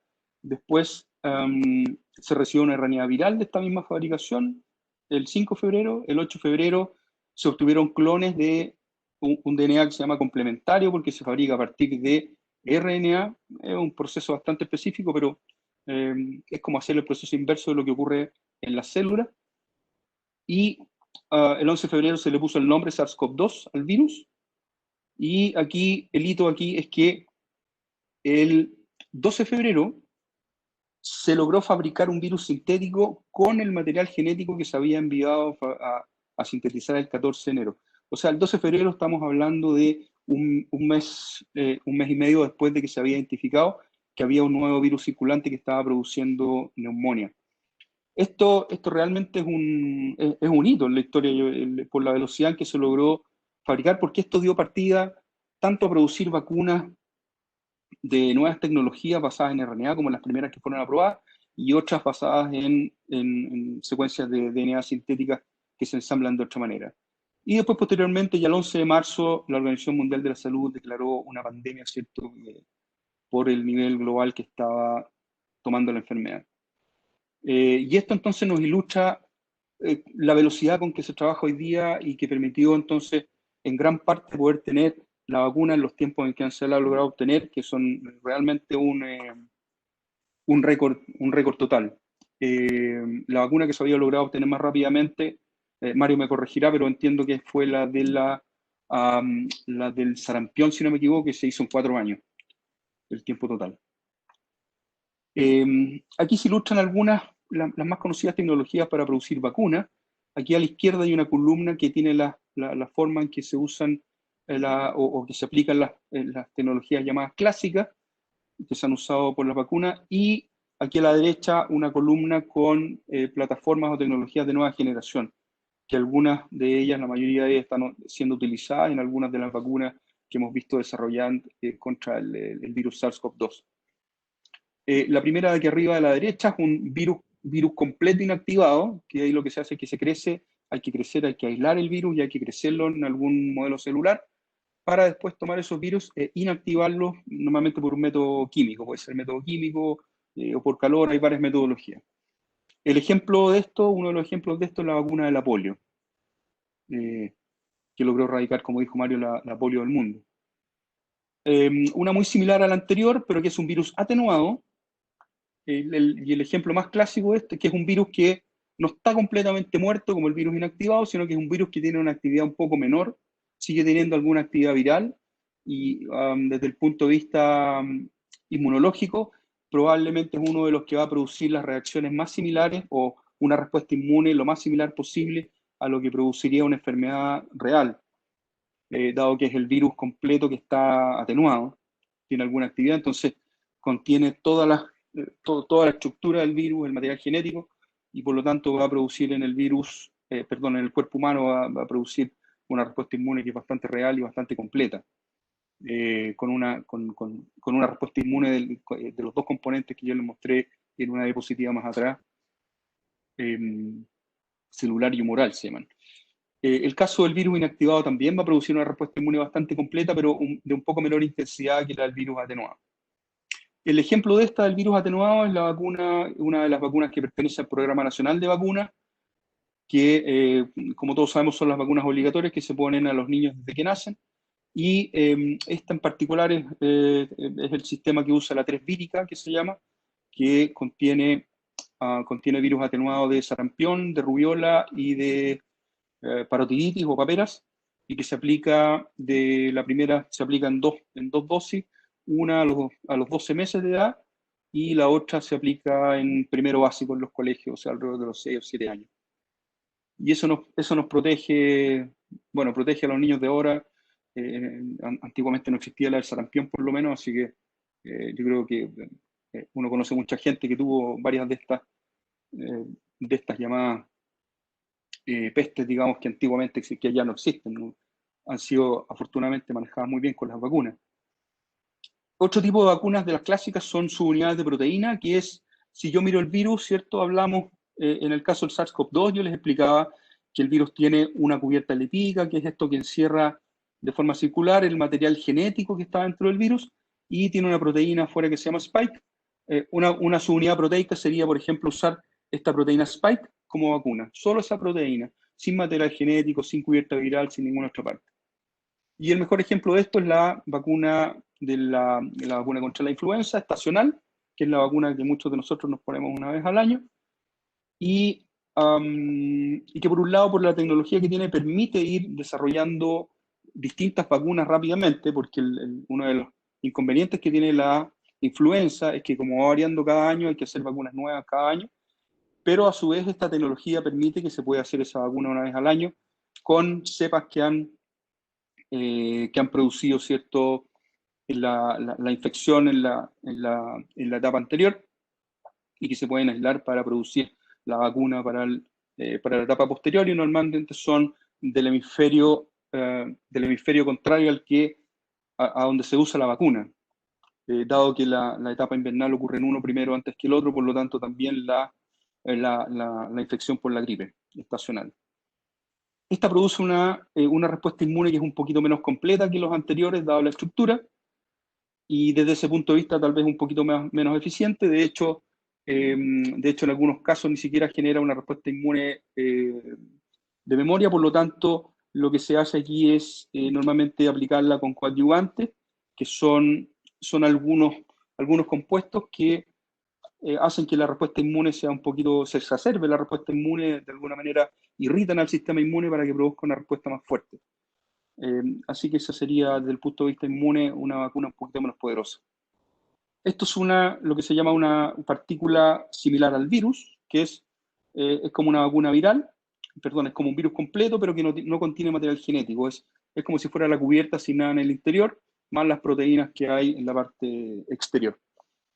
Después se recibió una RNA viral de esta misma fabricación. El 5 de febrero, el 8 de febrero se obtuvieron clones de un DNA que se llama complementario porque se fabrica a partir de RNA. Es un proceso bastante específico, pero es como hacer el proceso inverso de lo que ocurre en las células. Y el 11 de febrero se le puso el nombre SARS-CoV-2 al virus. Y aquí, el hito aquí es que el 12 de febrero se logró fabricar un virus sintético con el material genético que se había enviado a sintetizar el 14 de enero. O sea, el 12 de febrero estamos hablando de un mes y medio después de que se había identificado que había un nuevo virus circulante que estaba produciendo neumonía. Esto realmente es un hito en la historia por la velocidad en que se logró fabricar, porque esto dio partida tanto a producir vacunas de nuevas tecnologías basadas en RNA, como las primeras que fueron aprobadas, y otras basadas en secuencias de DNA sintéticas que se ensamblan de otra manera. Y después, posteriormente, ya el 11 de marzo, la Organización Mundial de la Salud declaró una pandemia, ¿cierto?, por el nivel global que estaba tomando la enfermedad. Y esto entonces nos ilustra la velocidad con que se trabaja hoy día y que permitió entonces en gran parte poder tener la vacuna en los tiempos en que se ha logrado obtener, que son realmente un récord total. La vacuna que se había logrado obtener más rápidamente, Mario me corregirá, pero entiendo que fue la del sarampión, si no me equivoco, que se hizo en 4 años, el tiempo total. Aquí se ilustran algunas, las más conocidas tecnologías para producir vacunas. Aquí a la izquierda hay una columna que tiene la forma en que se usan o que se aplican las tecnologías llamadas clásicas, que se han usado por las vacunas, y aquí a la derecha una columna con plataformas o tecnologías de nueva generación, que algunas de ellas, la mayoría de ellas, están siendo utilizadas en algunas de las vacunas que hemos visto desarrollar contra el virus SARS-CoV-2. La primera de aquí arriba a la derecha es un virus completo inactivado, que ahí lo que se hace es que se crece, hay que aislar el virus y hay que crecerlo en algún modelo celular, para después tomar esos virus e inactivarlos, normalmente por un método químico, puede ser método químico o por calor, hay varias metodologías. El ejemplo de esto, uno de los ejemplos de esto es la vacuna de la polio, que logró erradicar, como dijo Mario, la polio del mundo. Una muy similar a la anterior, pero que es un virus atenuado, y el ejemplo más clásico de este, que es un virus que no está completamente muerto como el virus inactivado, sino que es un virus que tiene una actividad un poco menor, sigue teniendo alguna actividad viral, y desde el punto de vista inmunológico, probablemente es uno de los que va a producir las reacciones más similares o una respuesta inmune lo más similar posible a lo que produciría una enfermedad real, dado que es el virus completo que está atenuado, tiene alguna actividad, entonces contiene toda la estructura del virus, el material genético, y por lo tanto va a producir en el virus, en el cuerpo humano va a producir una respuesta inmune que es bastante real y bastante completa, con una respuesta inmune de los dos componentes que yo les mostré en una diapositiva más atrás, celular y humoral se llaman. El caso del virus inactivado también va a producir una respuesta inmune bastante completa, pero de un poco menor intensidad que la del virus atenuado. El ejemplo de esta del virus atenuado es la vacuna, una de las vacunas que pertenece al Programa Nacional de Vacunas, que como todos sabemos son las vacunas obligatorias que se ponen a los niños desde que nacen. Y esta en particular es el sistema que usa la 3 vírica, que se llama, que contiene virus atenuado de sarampión, de rubiola y de parotiditis o paperas, y que se aplica la primera se aplica en dos dosis, una a los 12 meses de edad y la otra se aplica en primero básico en los colegios, o sea, alrededor de los 6 o 7 años. Y eso nos protege, bueno, protege a los niños de ahora. Antiguamente no existía la del sarampión, por lo menos, así que yo creo que uno conoce mucha gente que tuvo varias de estas llamadas pestes, digamos, que antiguamente que ya no existen, ¿no? Han sido afortunadamente manejadas muy bien con las vacunas. Otro tipo de vacunas de las clásicas son subunidades de proteína, que es, si yo miro el virus, ¿cierto? Hablamos, en el caso del SARS-CoV-2, yo les explicaba que el virus tiene una cubierta lipídica, que es esto que encierra de forma circular el material genético que está dentro del virus, y tiene una proteína afuera que se llama spike. Una subunidad proteica sería, por ejemplo, usar esta proteína spike como vacuna, solo esa proteína, sin material genético, sin cubierta viral, sin ninguna otra parte. Y el mejor ejemplo de esto es la vacuna la vacuna contra la influenza estacional, que es la vacuna que muchos de nosotros nos ponemos una vez al año, y que por un lado, por la tecnología que tiene, permite ir desarrollando distintas vacunas rápidamente, porque uno de los inconvenientes que tiene la influenza es que como va variando cada año, hay que hacer vacunas nuevas cada año, pero a su vez esta tecnología permite que se pueda hacer esa vacuna una vez al año con cepas que han producido, ¿cierto?, la infección en la etapa anterior y que se pueden aislar para producir la vacuna para la etapa posterior, y normalmente son del hemisferio contrario a donde se usa la vacuna, dado que la etapa invernal ocurre en uno primero antes que el otro, por lo tanto también la infección por la gripe estacional. Esta produce una respuesta inmune que es un poquito menos completa que los anteriores, dado la estructura, y desde ese punto de vista tal vez un poquito menos eficiente. De hecho, en algunos casos ni siquiera genera una respuesta inmune de memoria, por lo tanto, lo que se hace aquí es normalmente aplicarla con coadyuvantes, que son algunos compuestos que hacen que la respuesta inmune se exacerbe la respuesta inmune, de alguna manera irritan al sistema inmune para que produzca una respuesta más fuerte. Así que esa sería, desde el punto de vista inmune, una vacuna un poquito menos poderosa. Esto es lo que se llama una partícula similar al virus, que es como una vacuna viral, perdón, es como un virus completo, pero que no contiene material genético. Es como si fuera la cubierta sin nada en el interior, más las proteínas que hay en la parte exterior.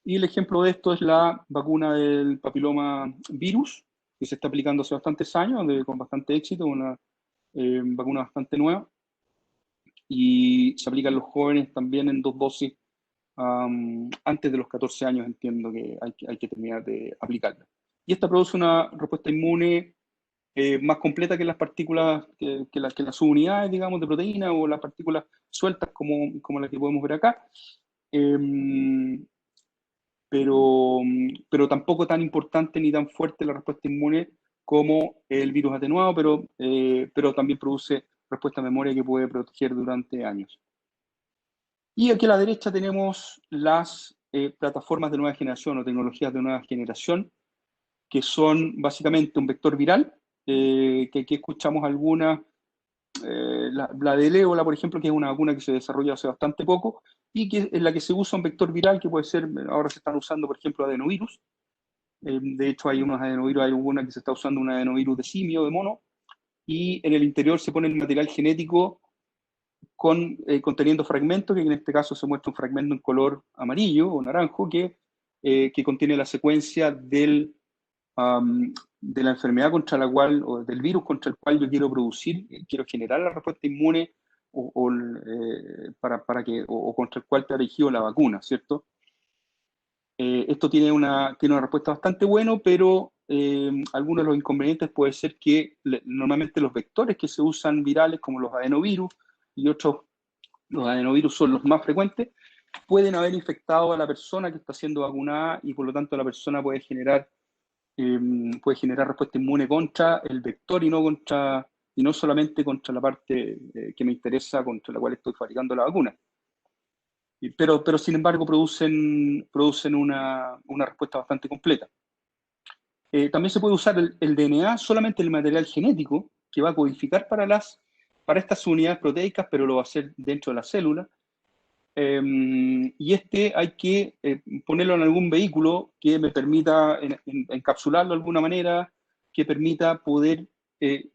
Y el ejemplo de esto es la vacuna del papiloma virus, que se está aplicando hace bastantes años, con bastante éxito, una vacuna bastante nueva, y se aplica en los jóvenes también en 2 dosis antes de los 14 años, entiendo que hay que terminar de aplicarla. Y esta produce una respuesta inmune más completa que las partículas, que las subunidades, digamos, de proteína, o las partículas sueltas como las que podemos ver acá. Pero tampoco tan importante ni tan fuerte la respuesta inmune como el virus atenuado, pero también produce respuesta a memoria que puede proteger durante años. Y aquí a la derecha tenemos las plataformas de nueva generación o tecnologías de nueva generación, que son básicamente un vector viral, que aquí escuchamos algunas, la del ébola, por ejemplo, que es una vacuna que se desarrolló hace bastante poco, y que en la que se usa un vector viral que puede ser, ahora se están usando, por ejemplo, adenovirus. De hecho, hay unos adenovirus, hay una que se está usando un adenovirus de simio, de mono, y en el interior se pone el material genético conteniendo fragmentos, que en este caso se muestra un fragmento en color amarillo o naranjo, que contiene la secuencia de la enfermedad contra la cual, o del virus contra el cual yo quiero generar la respuesta inmune, o contra el cual te ha dirigido la vacuna, ¿cierto? Esto tiene una respuesta bastante buena, pero algunos de los inconvenientes puede ser que normalmente los vectores que se usan virales, como los adenovirus y otros, los adenovirus son los más frecuentes, pueden haber infectado a la persona que está siendo vacunada y por lo tanto la persona puede generar respuesta inmune contra el vector y no solamente contra la parte que me interesa, contra la cual estoy fabricando la vacuna. Pero sin embargo producen una respuesta bastante completa. También se puede usar el DNA, solamente el material genético, que va a codificar para estas unidades proteicas, pero lo va a hacer dentro de la célula. Y hay que ponerlo en algún vehículo que me permita encapsularlo de alguna manera, que permita poder, se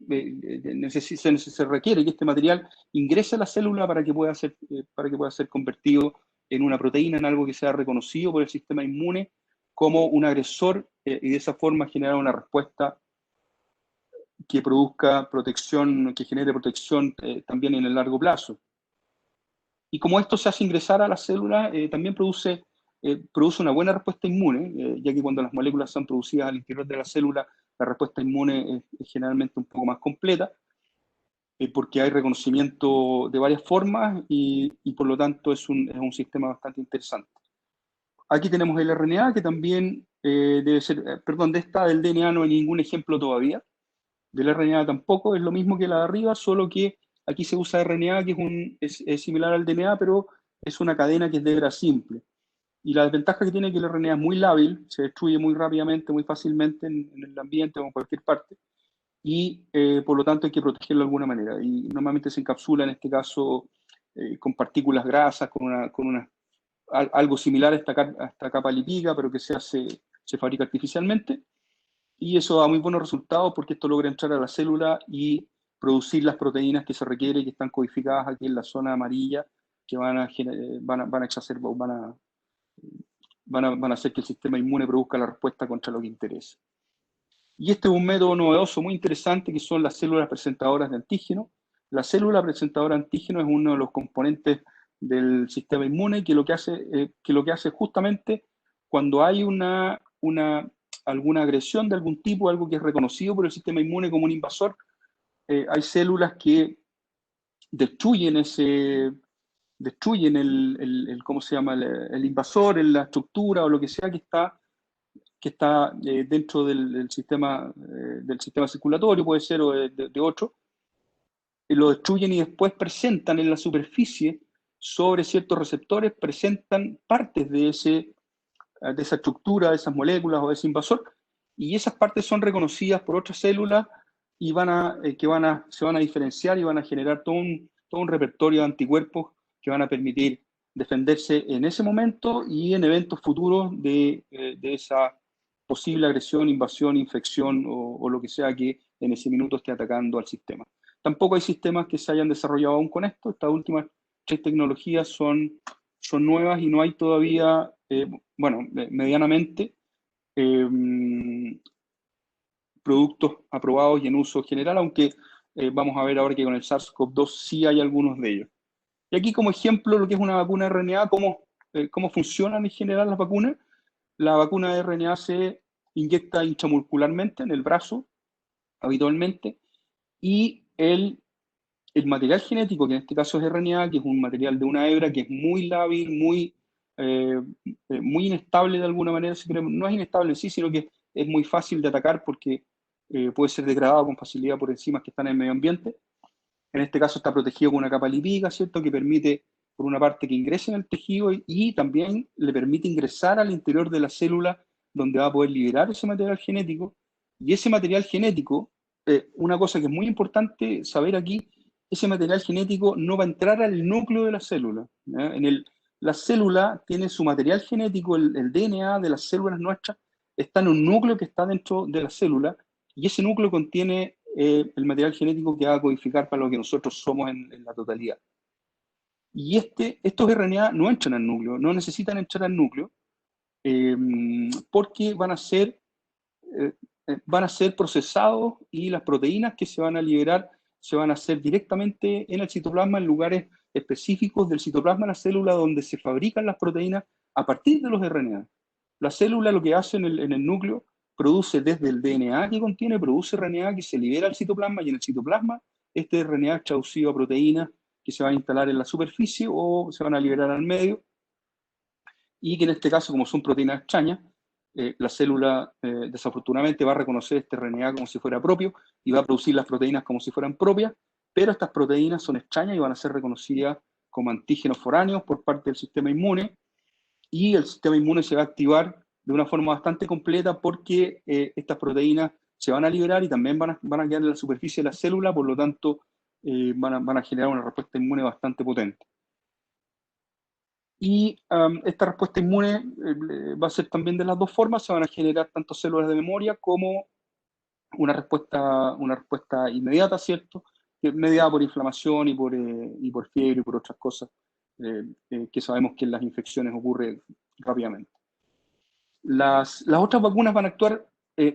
requiere que este material ingrese a la célula para que pueda ser convertido en una proteína, en algo que sea reconocido por el sistema inmune como un agresor, y de esa forma generar una respuesta que produzca protección, que genere protección también en el largo plazo. Y como esto se hace ingresar a la célula, también produce una buena respuesta inmune, ya que cuando las moléculas son producidas al interior de la célula, la respuesta inmune es generalmente un poco más completa, porque hay reconocimiento de varias formas y por lo tanto es un sistema bastante interesante. Aquí tenemos el RNA, que también debe ser, del DNA no hay ningún ejemplo todavía, del RNA tampoco, es lo mismo que la de arriba, solo que aquí se usa RNA, que es similar al DNA, pero es una cadena que es de hebra simple. Y la desventaja que tiene es que el RNA es muy lábil, se destruye muy rápidamente, muy fácilmente en el ambiente o en cualquier parte, y por lo tanto hay que protegerlo de alguna manera. Y normalmente se encapsula, en este caso, con partículas grasas, algo similar a esta capa lipídica, pero que se fabrica artificialmente. Y eso da muy buenos resultados porque esto logra entrar a la célula y producir las proteínas que se requieren, que están codificadas aquí en la zona amarilla, que van a hacer que el sistema inmune produzca la respuesta contra lo que interesa. Y este es un método novedoso muy interesante, que son las células presentadoras de antígeno. La célula presentadora de antígeno es uno de los componentes del sistema inmune, que lo que hace justamente cuando hay alguna agresión de algún tipo, algo que es reconocido por el sistema inmune como un invasor, hay células que destruyen ¿cómo se llama? El invasor, en la estructura o lo que sea que está dentro del sistema circulatorio, puede ser, o de otro, lo destruyen y después presentan en la superficie, sobre ciertos receptores, presentan partes de esa estructura, de esas moléculas o de ese invasor, y esas partes son reconocidas por otras células y se van a diferenciar y van a generar todo un repertorio de anticuerpos que van a permitir defenderse en ese momento y en eventos futuros de esa posible agresión, invasión, infección o lo que sea que en ese minuto esté atacando al sistema. Tampoco hay sistemas que se hayan desarrollado aún con esto. Estas últimas 3 tecnologías son nuevas y no hay todavía, medianamente, productos aprobados y en uso general, aunque vamos a ver ahora que con el SARS-CoV-2 sí hay algunos de ellos. Y aquí como ejemplo lo que es una vacuna RNA, cómo funcionan en general las vacunas. La vacuna de RNA se inyecta intramuscularmente en el brazo, habitualmente, y el material genético, que en este caso es RNA, que es un material de una hebra que es muy lábil, muy inestable de alguna manera, no es inestable en sí, sino que es muy fácil de atacar porque puede ser degradado con facilidad por enzimas que están en el medio ambiente. En este caso está protegido con una capa lipídica, ¿cierto?, que permite, por una parte, que ingrese en el tejido y también le permite ingresar al interior de la célula, donde va a poder liberar ese material genético. Y ese material genético, una cosa que es muy importante saber aquí, ese material genético no va a entrar al núcleo de la célula. La célula tiene su material genético, el DNA de las células nuestras, está en un núcleo que está dentro de la célula, y ese núcleo contiene el material genético que va a codificar para lo que nosotros somos en la totalidad. Y estos RNA no entran al núcleo, no necesitan entrar al núcleo, porque van a ser procesados y las proteínas que se van a liberar se van a hacer directamente en el citoplasma, en lugares específicos del citoplasma de la célula donde se fabrican las proteínas a partir de los RNA. La célula lo que hace en el núcleo, produce desde el DNA que contiene, produce RNA que se libera al citoplasma, y en el citoplasma este RNA es traducido a proteínas que se van a instalar en la superficie o se van a liberar al medio, y que en este caso, como son proteínas extrañas, la célula desafortunadamente va a reconocer este RNA como si fuera propio y va a producir las proteínas como si fueran propias, pero estas proteínas son extrañas y van a ser reconocidas como antígenos foráneos por parte del sistema inmune, y el sistema inmune se va a activar de una forma bastante completa porque estas proteínas se van a liberar y también van a quedar en la superficie de la célula, por lo tanto van a generar una respuesta inmune bastante potente. Y esta respuesta inmune va a ser también de las dos formas: se van a generar tanto células de memoria como una respuesta inmediata, ¿cierto? Mediada por inflamación y por fiebre y por otras cosas que sabemos que en las infecciones ocurre rápidamente. Las otras vacunas van a actuar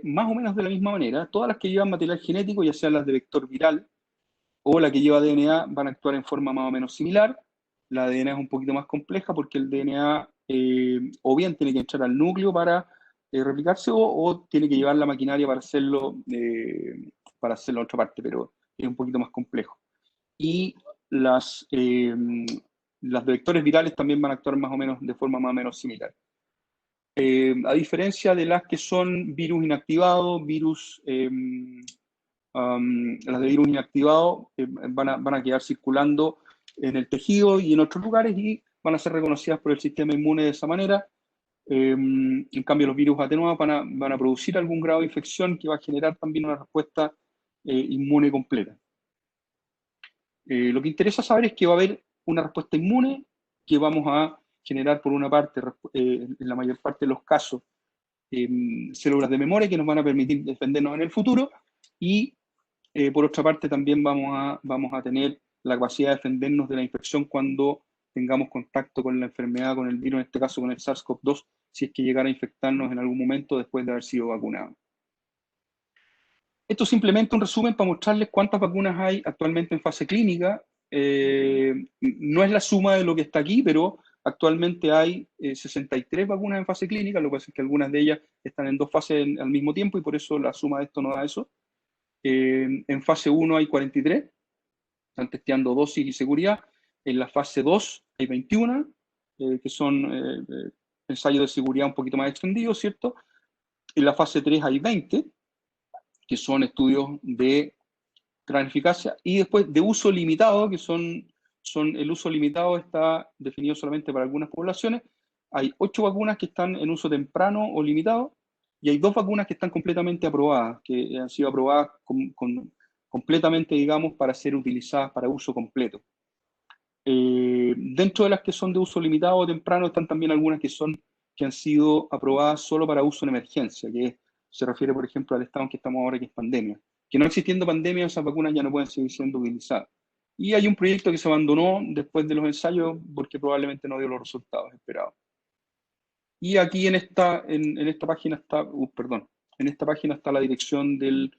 más o menos de la misma manera. Todas las que llevan material genético, ya sean las de vector viral o la que lleva DNA, van a actuar en forma más o menos similar. La de DNA es un poquito más compleja porque el DNA o bien tiene que entrar al núcleo para replicarse o tiene que llevar la maquinaria para hacerlo a otra parte, pero es un poquito más complejo. Y las de vectores virales también van a actuar más o menos de forma más o menos similar. A diferencia de las que son virus inactivados, las de virus inactivado van a quedar circulando en el tejido y en otros lugares y van a ser reconocidas por el sistema inmune de esa manera. En cambio, los virus atenuados van a producir algún grado de infección que va a generar también una respuesta inmune completa. Lo que interesa saber es que va a haber una respuesta inmune que vamos a generar, por una parte, en la mayor parte de los casos, células de memoria que nos van a permitir defendernos en el futuro, y por otra parte también vamos a tener la capacidad de defendernos de la infección cuando tengamos contacto con la enfermedad, con el virus, en este caso con el SARS-CoV-2, si es que llegara a infectarnos en algún momento después de haber sido vacunado. Esto es simplemente un resumen para mostrarles cuántas vacunas hay actualmente en fase clínica. No es la suma de lo que está aquí, pero actualmente hay 63 vacunas en fase clínica. Lo que pasa es que algunas de ellas están en dos fases al mismo tiempo y por eso la suma de esto no da eso. En fase 1 hay 43, están testeando dosis y seguridad. En la fase 2 hay 21, que son ensayos de seguridad un poquito más extendidos, ¿cierto? En la fase 3 hay 20, que son estudios de gran eficacia, y después de uso limitado, que el uso limitado está definido solamente para algunas poblaciones. Hay 8 vacunas que están en uso temprano o limitado, y hay 2 vacunas que están completamente aprobadas, que han sido aprobadas completamente, digamos, para ser utilizadas para uso completo. Dentro de las que son de uso limitado o temprano están también algunas que han sido aprobadas solo para uso en emergencia, que se refiere, por ejemplo, al estado en que estamos ahora, que es pandemia. Que no existiendo pandemia, esas vacunas ya no pueden seguir siendo utilizadas. Y hay un proyecto que se abandonó después de los ensayos porque probablemente no dio los resultados esperados. Y aquí en esta página está, en esta página está la dirección de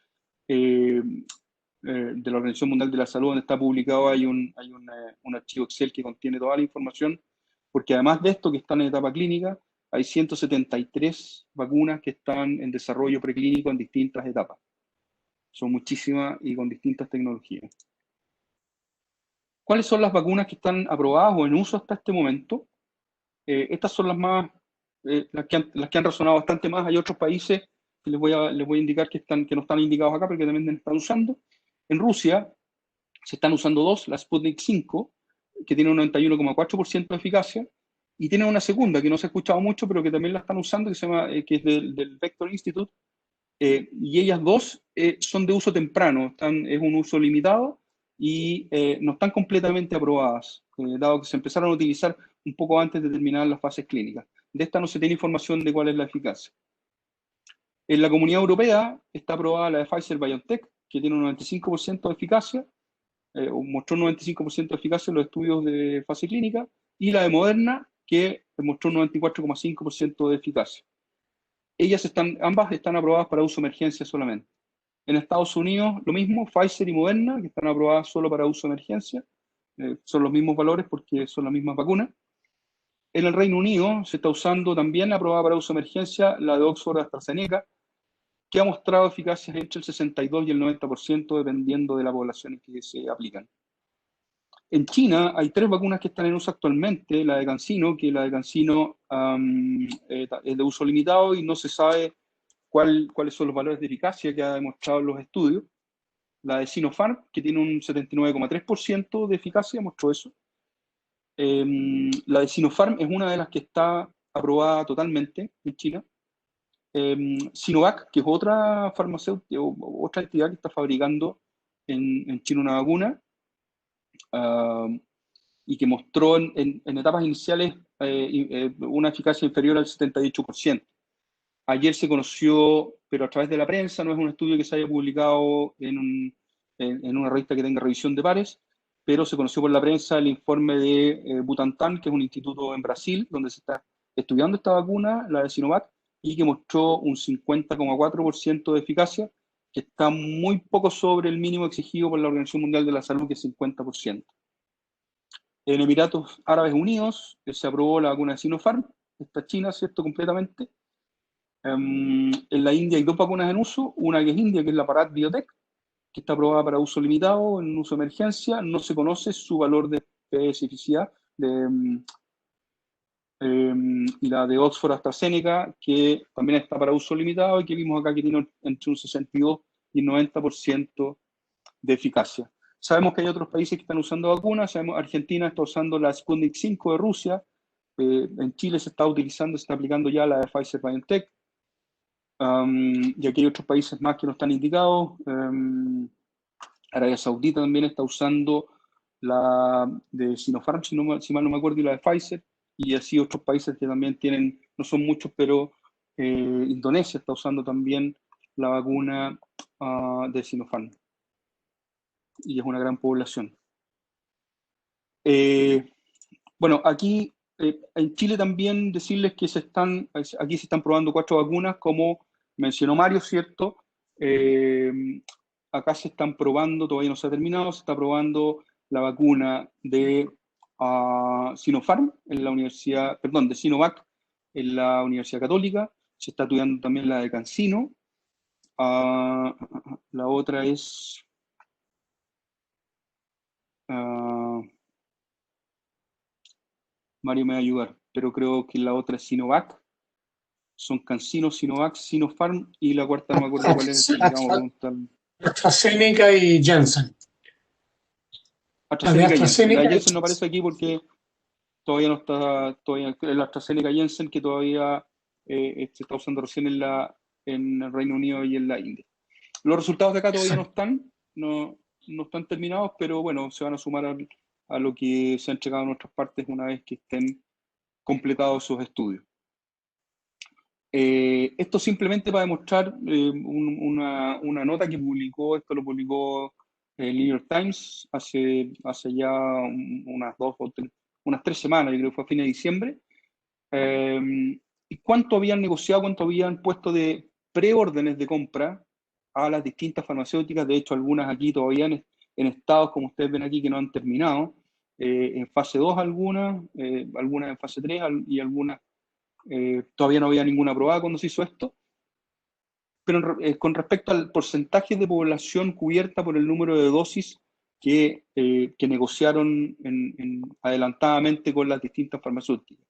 la Organización Mundial de la Salud, donde está publicado, hay un archivo Excel que contiene toda la información, porque además de esto que están en etapa clínica, hay 173 vacunas que están en desarrollo preclínico en distintas etapas. Son muchísimas y con distintas tecnologías. ¿Cuáles son las vacunas que están aprobadas o en uso hasta este momento? Estas son las que han resonado bastante más. Hay otros países que les voy a indicar que no están indicados acá, pero que también están usando. En Rusia se están usando 2, la Sputnik 5, que tiene un 91,4% de eficacia, y tiene una segunda que no se ha escuchado mucho, pero que también la están usando, que es del Vector Institute, y ellas 2 son de uso temprano, es un uso limitado y no están completamente aprobadas, dado que se empezaron a utilizar un poco antes de terminar las fases clínicas. De esta no se tiene información de cuál es la eficacia. En la Comunidad Europea está aprobada la de Pfizer-BioNTech, que tiene un 95% de eficacia, mostró un 95% de eficacia en los estudios de fase clínica, y la de Moderna, que mostró un 94,5% de eficacia. Ambas están aprobadas para uso de emergencia solamente. En Estados Unidos, lo mismo, Pfizer y Moderna, que están aprobadas solo para uso de emergencia. Son los mismos valores porque son las mismas vacunas. En el Reino Unido se está usando también la aprobada para uso de emergencia, la de Oxford AstraZeneca, que ha mostrado eficacias entre el 62 y el 90%, dependiendo de la población en que se aplican. En China hay 3 vacunas que están en uso actualmente, la de CanSino, que la de CanSino es de uso limitado y no se sabe cuáles son los valores de eficacia que ha demostrado en los estudios. La de Sinopharm, que tiene un 79,3% de eficacia, mostró eso. La de Sinopharm es una de las que está aprobada totalmente en China. Sinovac, que es otra farmacéutica, otra entidad que está fabricando en China una vacuna, y que mostró en etapas iniciales una eficacia inferior al 78%. Ayer se conoció, pero a través de la prensa, no es un estudio que se haya publicado en una revista que tenga revisión de pares, pero se conoció por la prensa el informe de Butantan, que es un instituto en Brasil, donde se está estudiando esta vacuna, la de Sinovac, y que mostró un 50,4% de eficacia, que está muy poco sobre el mínimo exigido por la Organización Mundial de la Salud, que es 50%. En Emiratos Árabes Unidos se aprobó la vacuna de Sinopharm, está China, ¿cierto?, completamente. En la India hay 2 vacunas en uso, una que es India, que es la Bharat Biotech, que está aprobada para uso limitado, en uso de emergencia, no se conoce su valor de especificidad, y la de Oxford AstraZeneca, que también está para uso limitado y que vimos acá que tiene entre un 62 y un 90% de eficacia. Sabemos que hay otros países que están usando vacunas, sabemos que Argentina está usando la Sputnik 5 de Rusia, en Chile se está utilizando, se está aplicando ya la de Pfizer-BioNTech, y aquí hay otros países más que no están indicados. Arabia Saudita también está usando la de Sinopharm, si mal no me acuerdo, y la de Pfizer, y así otros países que también tienen, no son muchos, pero Indonesia está usando también la vacuna de Sinopharm, y es una gran población. Bueno, aquí en Chile también decirles que aquí se están probando 4 vacunas, como mencionó Mario, ¿cierto? Acá se están probando, todavía no se ha terminado, se está probando la vacuna de Sinopharm en la universidad, perdón, de Sinovac en la Universidad Católica, se está estudiando también la de CanSino, la otra es Mario me va a ayudar, pero creo que la otra es Sinovac. Son CanSino, Sinovac, Sinopharm, y la cuarta no me acuerdo cuál es. AstraZeneca y Janssen. AstraZeneca y Janssen. La Janssen no aparece aparece aquí porque todavía no está, la AstraZeneca y Janssen, que todavía se está usando recién en el Reino Unido y en la India. Los resultados de acá todavía no están terminados, pero bueno, se van a sumar a lo que se ha entregado en otras partes una vez que estén completados sus estudios. Esto simplemente para demostrar una nota que publicó, esto lo publicó el New York Times hace ya unas 3 semanas, yo creo que fue a fines de diciembre, y cuánto habían negociado, cuánto habían puesto de preórdenes de compra a las distintas farmacéuticas. De hecho, algunas aquí todavía en estados, como ustedes ven aquí, que no han terminado, en fase 2 algunas en fase 3 y algunas todavía no había ninguna aprobada cuando se hizo esto. Pero con respecto al porcentaje de población cubierta por el número de dosis que negociaron adelantadamente con las distintas farmacéuticas.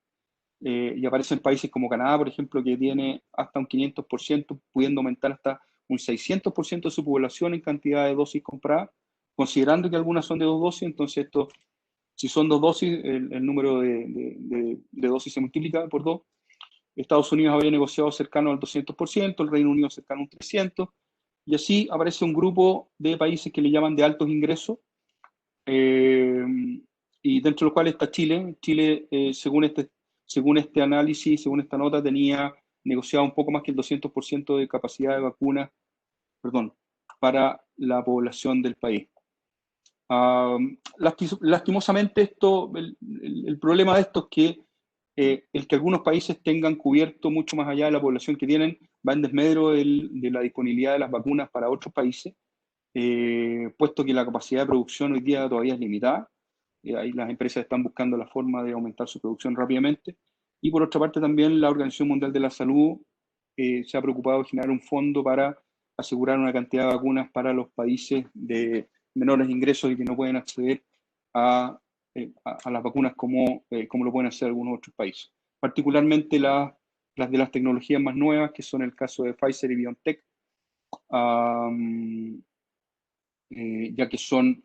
Y aparecen países como Canadá, por ejemplo, que tiene hasta un 500%, pudiendo aumentar hasta un 600% de su población en cantidad de dosis compradas, considerando que algunas son de 2 dosis, entonces si son 2 dosis, el número de dosis se multiplica por 2. Estados Unidos había negociado cercano al 200%, el Reino Unido cercano a un 300%, y así aparece un grupo de países que le llaman de altos ingresos, y dentro de los cuales está Chile. Chile, según este análisis, según esta nota, tenía negociado un poco más que el 200% de capacidad de vacunas, para la población del país. Lastimosamente el problema de esto es que el que algunos países tengan cubierto mucho más allá de la población que tienen va en desmedro de la disponibilidad de las vacunas para otros países, puesto que la capacidad de producción hoy día todavía es limitada. Ahí las empresas están buscando la forma de aumentar su producción rápidamente. Y por otra parte también la Organización Mundial de la Salud se ha preocupado de generar un fondo para asegurar una cantidad de vacunas para los países de menores ingresos y que no pueden acceder a las vacunas como lo pueden hacer algunos otros países. Particularmente las de las tecnologías más nuevas, que son el caso de Pfizer y BioNTech, ya que son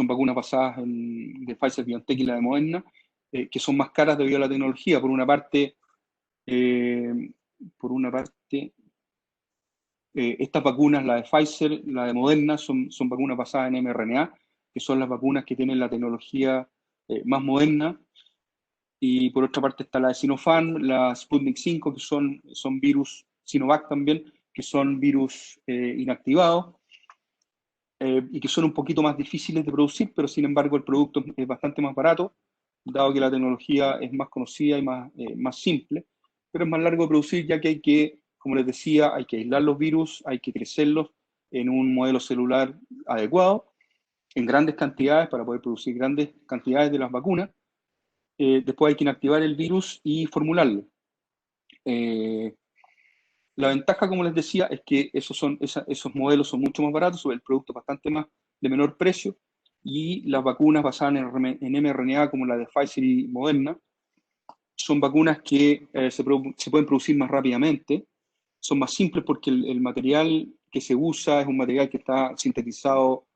vacunas basadas de Pfizer, BioNTech y la de Moderna, que son más caras debido a la tecnología. Por una parte, estas vacunas, la de Pfizer, la de Moderna, son vacunas basadas en mRNA, que son las vacunas que tienen la tecnología más moderna. Y por otra parte está la de Sinopharm, la Sputnik 5, que son virus, Sinovac también, que son virus inactivados y que son un poquito más difíciles de producir, pero sin embargo el producto es bastante más barato, dado que la tecnología es más conocida y más simple, pero es más largo de producir, ya que hay que, como les decía, hay que aislar los virus, hay que crecerlos en un modelo celular adecuado, en grandes cantidades para poder producir grandes cantidades de las vacunas. Después hay que inactivar el virus y formularlo. La ventaja, como les decía, es que esos modelos son mucho más baratos, el producto bastante más de menor precio, y las vacunas basadas en mRNA, como la de Pfizer y Moderna, son vacunas que se pueden producir más rápidamente, son más simples porque el material que se usa es un material que está sintetizado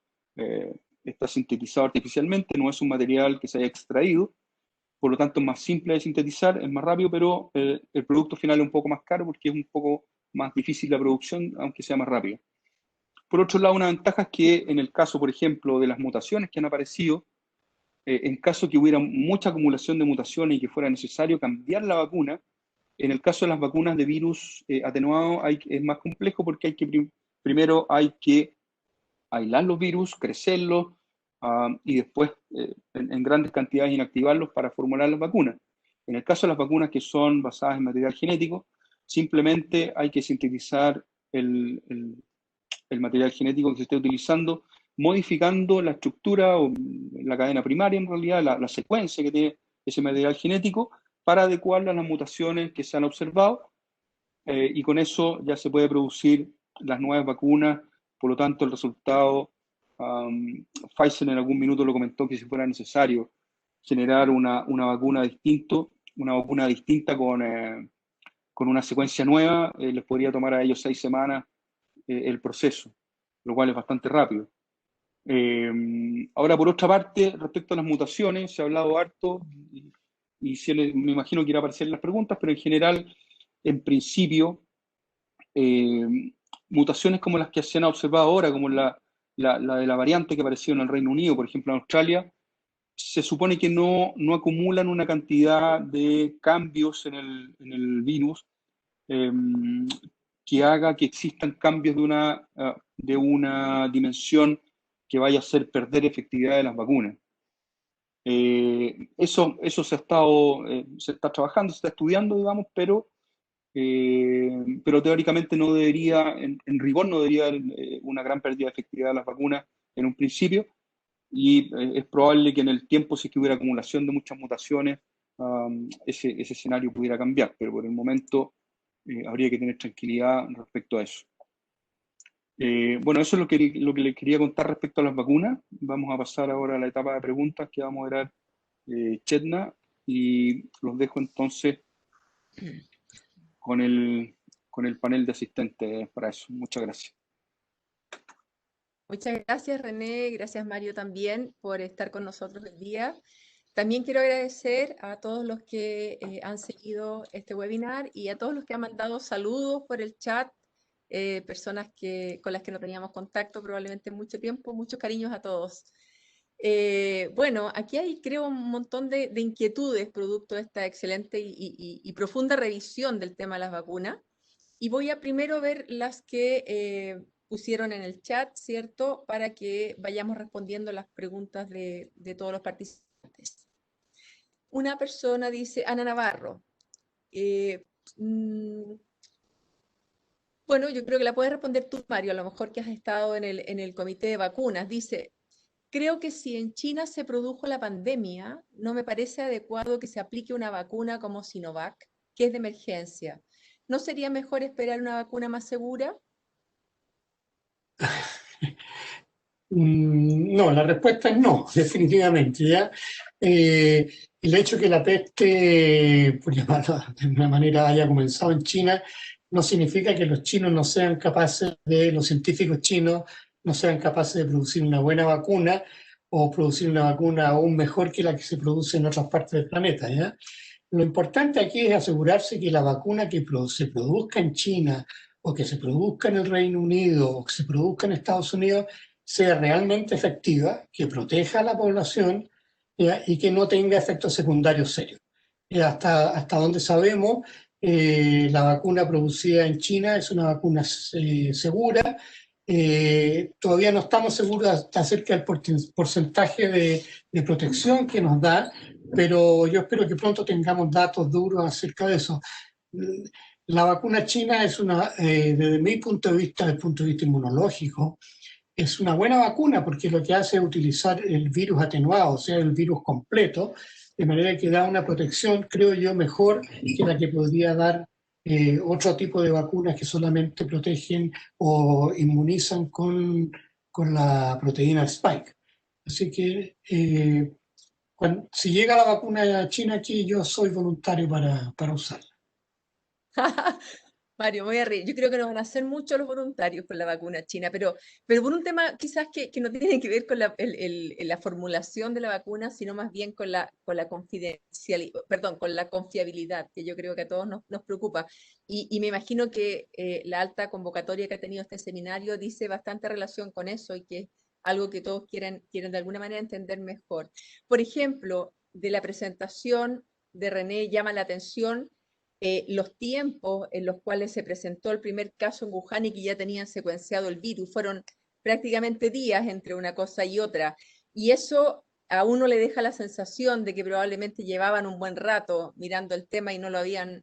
artificialmente, no es un material que se haya extraído, por lo tanto es más simple de sintetizar, es más rápido, pero el producto final es un poco más caro porque es un poco más difícil la producción, aunque sea más rápido. Por otro lado, una ventaja es que en el caso, por ejemplo, de las mutaciones que han aparecido, en caso que hubiera mucha acumulación de mutaciones y que fuera necesario cambiar la vacuna, en el caso de las vacunas de virus atenuado es más complejo porque primero hay que aislar los virus, crecerlos, y después en grandes cantidades inactivarlos para formular las vacunas. En el caso de las vacunas que son basadas en material genético, simplemente hay que sintetizar el material genético que se esté utilizando, modificando la estructura o la cadena primaria, en realidad, la secuencia que tiene ese material genético, para adecuarla a las mutaciones que se han observado, y con eso ya se puede producir las nuevas vacunas. Por lo tanto, el resultado, Pfizer en algún minuto lo comentó, que si fuera necesario generar una vacuna distinta con una secuencia nueva, les podría tomar a ellos 6 semanas el proceso, lo cual es bastante rápido. Ahora, por otra parte, respecto a las mutaciones, se ha hablado harto y me imagino que irá a aparecer en las preguntas, pero en general, en principio, mutaciones como las que se han observado ahora, como la de la variante que apareció en el Reino Unido, por ejemplo en Australia, se supone que no acumulan una cantidad de cambios en el virus que haga que existan cambios de una dimensión que vaya a hacer perder efectividad de las vacunas. Eso se está trabajando, se está estudiando, digamos, pero teóricamente no debería, en rigor no debería haber una gran pérdida de efectividad de las vacunas en un principio, y es probable que en el tiempo, si hubiera acumulación de muchas mutaciones, ese escenario pudiera cambiar, pero por el momento habría que tener tranquilidad respecto a eso. Bueno, eso es lo que les quería contar respecto a las vacunas. Vamos a pasar ahora a la etapa de preguntas que va a moderar Chetna, y los dejo entonces con el panel de asistentes para eso. Muchas gracias. Muchas gracias, René. Gracias, Mario, también por estar con nosotros el día. También quiero agradecer a todos los que han seguido este webinar y a todos los que han mandado saludos por el chat, personas con las que no teníamos contacto probablemente en mucho tiempo. Muchos cariños a todos. Bueno, aquí hay, creo, un montón de inquietudes producto de esta excelente y profunda revisión del tema de las vacunas. Y voy a primero ver las que pusieron en el chat, ¿cierto? Para que vayamos respondiendo las preguntas de todos los participantes. Una persona dice, Ana Navarro, bueno, yo creo que la puedes responder tú, Mario, a lo mejor que has estado en el comité de vacunas. Dice, creo que si en China se produjo la pandemia, no me parece adecuado que se aplique una vacuna como Sinovac, que es de emergencia. ¿No sería mejor esperar una vacuna más segura? No, la respuesta es no, definitivamente, ¿ya? El hecho que la peste, por llamarlo de una manera, haya comenzado en China, no significa que los chinos no sean capaces los científicos chinos no sean capaces de producir una buena vacuna o producir una vacuna aún mejor que la que se produce en otras partes del planeta, ¿ya? Lo importante aquí es asegurarse que la vacuna que se produzca en China o que se produzca en el Reino Unido o que se produzca en Estados Unidos sea realmente efectiva, que proteja a la población, ¿ya? Y que no tenga efectos secundarios serios. Hasta donde sabemos, la vacuna producida en China es una vacuna segura. Todavía no estamos seguros acerca del porcentaje de protección que nos da, pero yo espero que pronto tengamos datos duros acerca de eso. La vacuna china es desde mi punto de vista, desde el punto de vista inmunológico, es una buena vacuna porque lo que hace es utilizar el virus atenuado, o sea, el virus completo, de manera que da una protección, creo yo, mejor que la que podría dar otro tipo de vacunas que solamente protegen o inmunizan con la proteína Spike. Así que si llega la vacuna china aquí, yo soy voluntario para usarla. Mario, me voy a reír. Yo creo que nos van a hacer muchos los voluntarios con la vacuna china, pero por un tema quizás que no tiene que ver con la formulación de la vacuna, sino más bien con la confidencialidad, perdón, con la confiabilidad, que yo creo que a todos nos preocupa. Y me imagino que la alta convocatoria que ha tenido este seminario dice bastante relación con eso y que es algo que todos quieren de alguna manera entender mejor. Por ejemplo, de la presentación de René llama la atención los tiempos en los cuales se presentó el primer caso en Wuhan y que ya tenían secuenciado el virus. Fueron prácticamente días entre una cosa y otra. Y eso a uno le deja la sensación de que probablemente llevaban un buen rato mirando el tema y no lo habían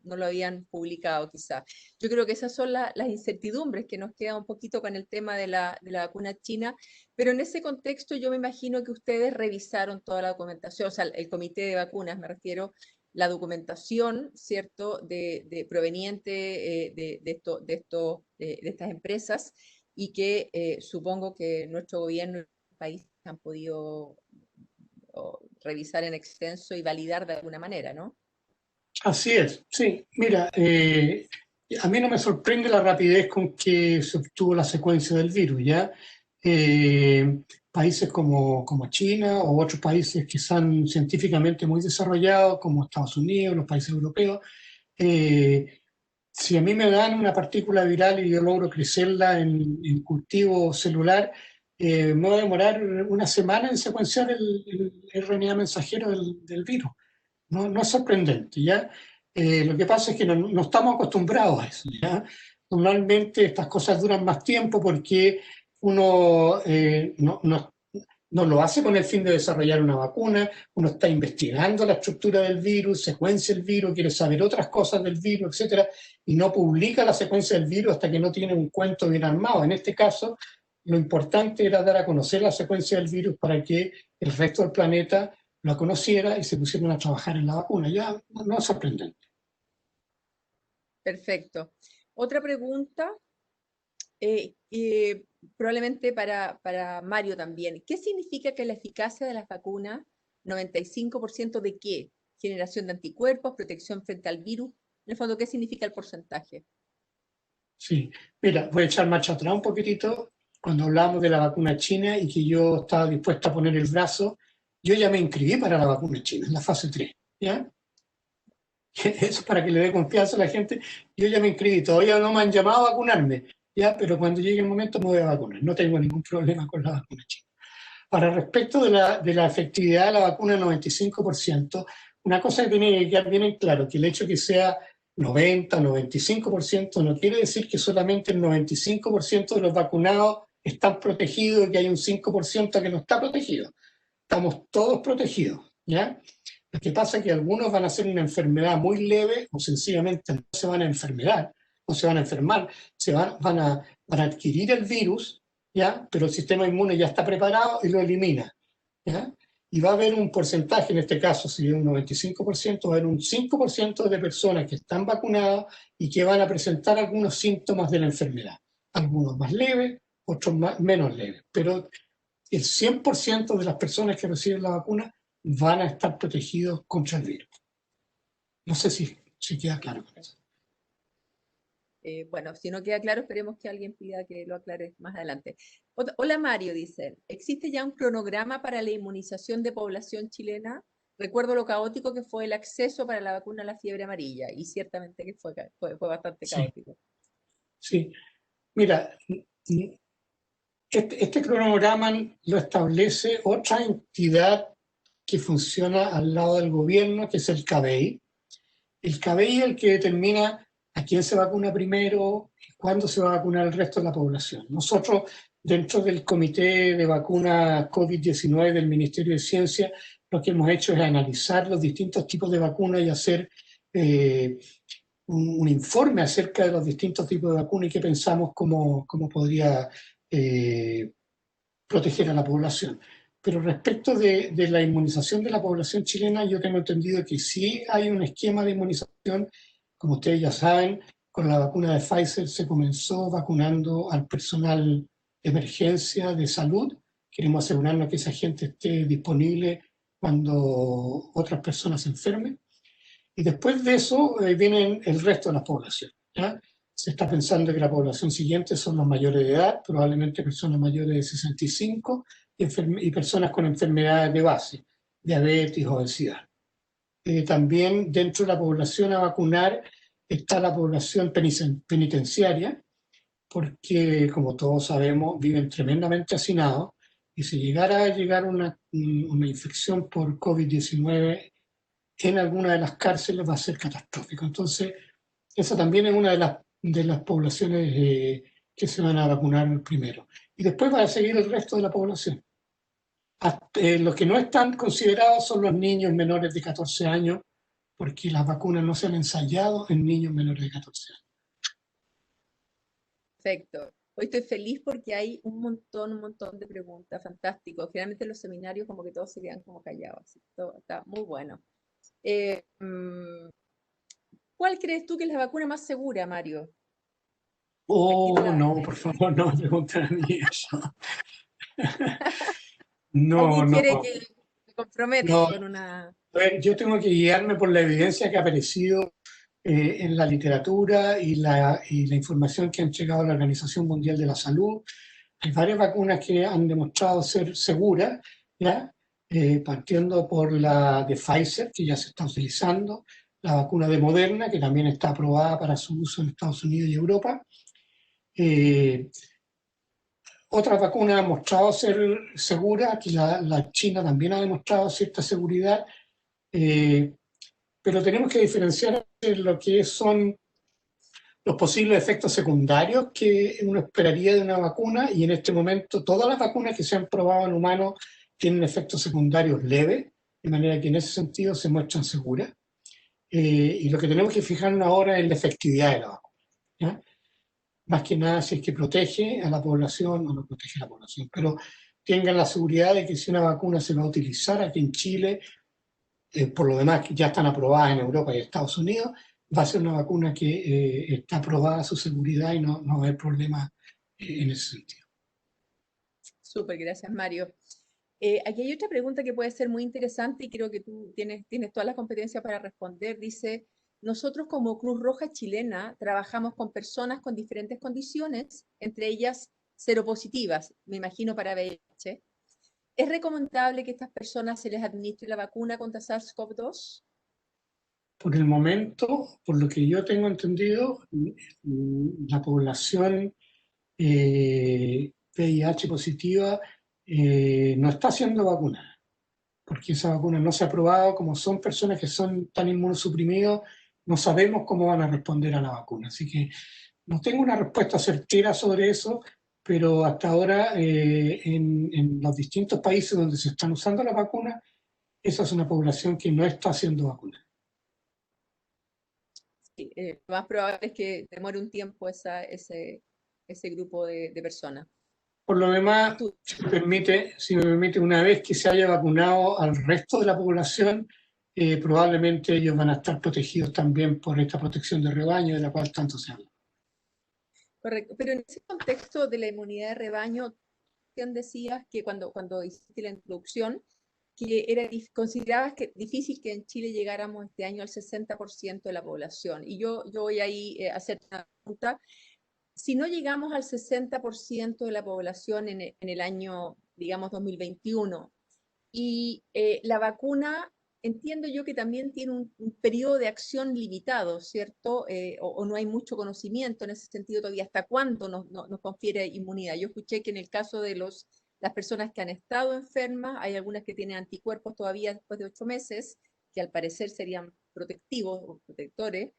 publicado quizá. Yo creo que esas son las incertidumbres que nos queda un poquito con el tema de la vacuna china, pero en ese contexto yo me imagino que ustedes revisaron toda la documentación, o sea, el comité de vacunas me refiero, la documentación, ¿cierto?, proveniente de estas empresas y que supongo que nuestro gobierno y el país han podido revisar en extenso y validar de alguna manera, ¿no? Así es, sí. Mira, a mí no me sorprende la rapidez con que se obtuvo la secuencia del virus, ¿ya? Países como China o otros países que son científicamente muy desarrollados, como Estados Unidos, los países europeos, si a mí me dan una partícula viral y yo logro crecerla en cultivo celular, me va a demorar una semana en secuenciar el RNA mensajero del virus. No es sorprendente, ¿ya? Lo que pasa es que no estamos acostumbrados a eso, ¿ya? Normalmente estas cosas duran más tiempo porque uno no lo hace con el fin de desarrollar una vacuna, uno está investigando la estructura del virus, secuencia el virus, quiere saber otras cosas del virus, etcétera, y no publica la secuencia del virus hasta que no tiene un cuento bien armado. En este caso, lo importante era dar a conocer la secuencia del virus para que el resto del planeta la conociera y se pusieron a trabajar en la vacuna. Ya no es sorprendente. Perfecto. Otra pregunta, probablemente para Mario también. ¿Qué significa que la eficacia de las vacunas, 95% de qué? Generación de anticuerpos, protección frente al virus. En el fondo, ¿qué significa el porcentaje? Sí, mira, voy a echar marcha atrás un poquitito. Cuando hablamos de la vacuna china y que yo estaba dispuesta a poner el brazo, yo ya me inscribí para la vacuna china, en la fase 3, ¿ya? Eso para que le dé confianza a la gente. Yo ya me inscribí, todavía no me han llamado a vacunarme, ¿ya? Pero cuando llegue el momento me voy a vacunar. No tengo ningún problema con la vacuna china. Para respecto de la efectividad de la vacuna 95%, una cosa que tiene que quedar bien en claro, que el hecho de que sea 90, 95% no quiere decir que solamente el 95% de los vacunados están protegidos y que hay un 5% que no está protegido. Estamos todos protegidos, ¿ya? Lo que pasa es que algunos van a hacer una enfermedad muy leve o sencillamente no se van a enfermar, van a adquirir el virus, ¿ya? Pero el sistema inmune ya está preparado y lo elimina, ¿ya? Y va a haber un porcentaje, en este caso, si es un 95%, va a haber un 5% de personas que están vacunadas y que van a presentar algunos síntomas de la enfermedad. Algunos más leves, otros menos leves. Pero el 100% de las personas que reciben la vacuna van a estar protegidos contra el virus. No sé si queda claro con eso. Bueno, si no queda claro, esperemos que alguien pida que lo aclare más adelante. Hola Mario, dice, ¿existe ya un cronograma para la inmunización de población chilena? Recuerdo lo caótico que fue el acceso para la vacuna a la fiebre amarilla, y ciertamente que fue bastante caótico. Sí, mira, este cronograma lo establece otra entidad que funciona al lado del gobierno, que es el CABEI. El CABEI es el que determina a quién se vacuna primero y cuándo se va a vacunar el resto de la población. Nosotros, dentro del Comité de Vacuna COVID-19 del Ministerio de Ciencia, lo que hemos hecho es analizar los distintos tipos de vacunas y hacer un informe acerca de los distintos tipos de vacunas y qué pensamos cómo podría proteger a la población. Pero respecto de la inmunización de la población chilena, yo tengo entendido que sí hay un esquema de inmunización. Como ustedes ya saben, con la vacuna de Pfizer se comenzó vacunando al personal de emergencia de salud. Queremos asegurarnos que esa gente esté disponible cuando otras personas se enfermen. Y después de eso viene el resto de la población, ¿ya? Se está pensando que la población siguiente son los mayores de edad, probablemente personas mayores de 65 y personas con enfermedades de base, diabetes, obesidad. También dentro de la población a vacunar está la población penitenciaria, porque como todos sabemos viven tremendamente hacinados, y si llegara a llegar una infección por COVID-19 en alguna de las cárceles va a ser catastrófico. Entonces, esa también es una de las poblaciones que se van a vacunar primero. Y después va a seguir el resto de la población. Los que no están considerados son los niños menores de 14 años, porque las vacunas no se han ensayado en niños menores de 14 años. Perfecto. Hoy estoy feliz porque hay un montón de preguntas, fantástico. Generalmente en los seminarios como que todos se quedan como callados, así, todo está muy bueno. ¿Cuál crees tú que es la vacuna más segura, Mario? Oh, no, por favor, no me pregunten a mí eso. No, ¿Alguien quiere no, que se comprometa no. con una... A ver, yo tengo que guiarme por la evidencia que ha aparecido en la literatura y la información que ha entregado la Organización Mundial de la Salud. Hay varias vacunas que han demostrado ser seguras, ¿ya? Partiendo por la de Pfizer, que ya se está utilizando, la vacuna de Moderna, que también está aprobada para su uso en Estados Unidos y Europa. Otras vacunas han mostrado ser seguras, aquí la China también ha demostrado cierta seguridad, pero tenemos que diferenciar entre lo que son los posibles efectos secundarios que uno esperaría de una vacuna, y en este momento todas las vacunas que se han probado en humanos tienen efectos secundarios leves, de manera que en ese sentido se muestran seguras. Y lo que tenemos que fijarnos ahora es la efectividad de la vacuna, ¿ya? Más que nada si es que protege a la población o no protege a la población, pero tengan la seguridad de que si una vacuna se va a utilizar aquí en Chile, por lo demás que ya están aprobadas en Europa y Estados Unidos, va a ser una vacuna que está aprobada su seguridad y no va a haber problema en ese sentido. Súper, gracias, Mario. Aquí hay otra pregunta que puede ser muy interesante y creo que tú tienes todas las competencias para responder. Dice, nosotros como Cruz Roja Chilena trabajamos con personas con diferentes condiciones, entre ellas seropositivas, me imagino para VIH. ¿Es recomendable que a estas personas se les administre la vacuna contra SARS-CoV-2? Por el momento, por lo que yo tengo entendido, la población VIH positiva no está siendo vacunada, porque esa vacuna no se ha aprobado. Como son personas que son tan inmunosuprimidos, no sabemos cómo van a responder a la vacuna. Así que no tengo una respuesta certera sobre eso, pero hasta ahora en los distintos países donde se están usando las vacunas, esa es una población que no está siendo vacunada. Sí, lo más probable es que demore un tiempo ese grupo de personas. Por lo demás, si me permite, una vez que se haya vacunado al resto de la población, probablemente ellos van a estar protegidos también por esta protección de rebaño de la cual tanto se habla. Correcto, pero en ese contexto de la inmunidad de rebaño, recién decías que cuando hiciste la introducción, que considerabas que difícil que en Chile llegáramos este año al 60% de la población. Y yo voy ahí a hacer una pregunta. Si no llegamos al 60% de la población en el año, digamos, 2021, y la vacuna, entiendo yo que también tiene un periodo de acción limitado, ¿cierto? O no hay mucho conocimiento en ese sentido todavía. ¿Hasta cuándo nos confiere inmunidad? Yo escuché que en el caso de las personas que han estado enfermas, hay algunas que tienen anticuerpos todavía después de 8 meses, que al parecer serían protectivos o protectores.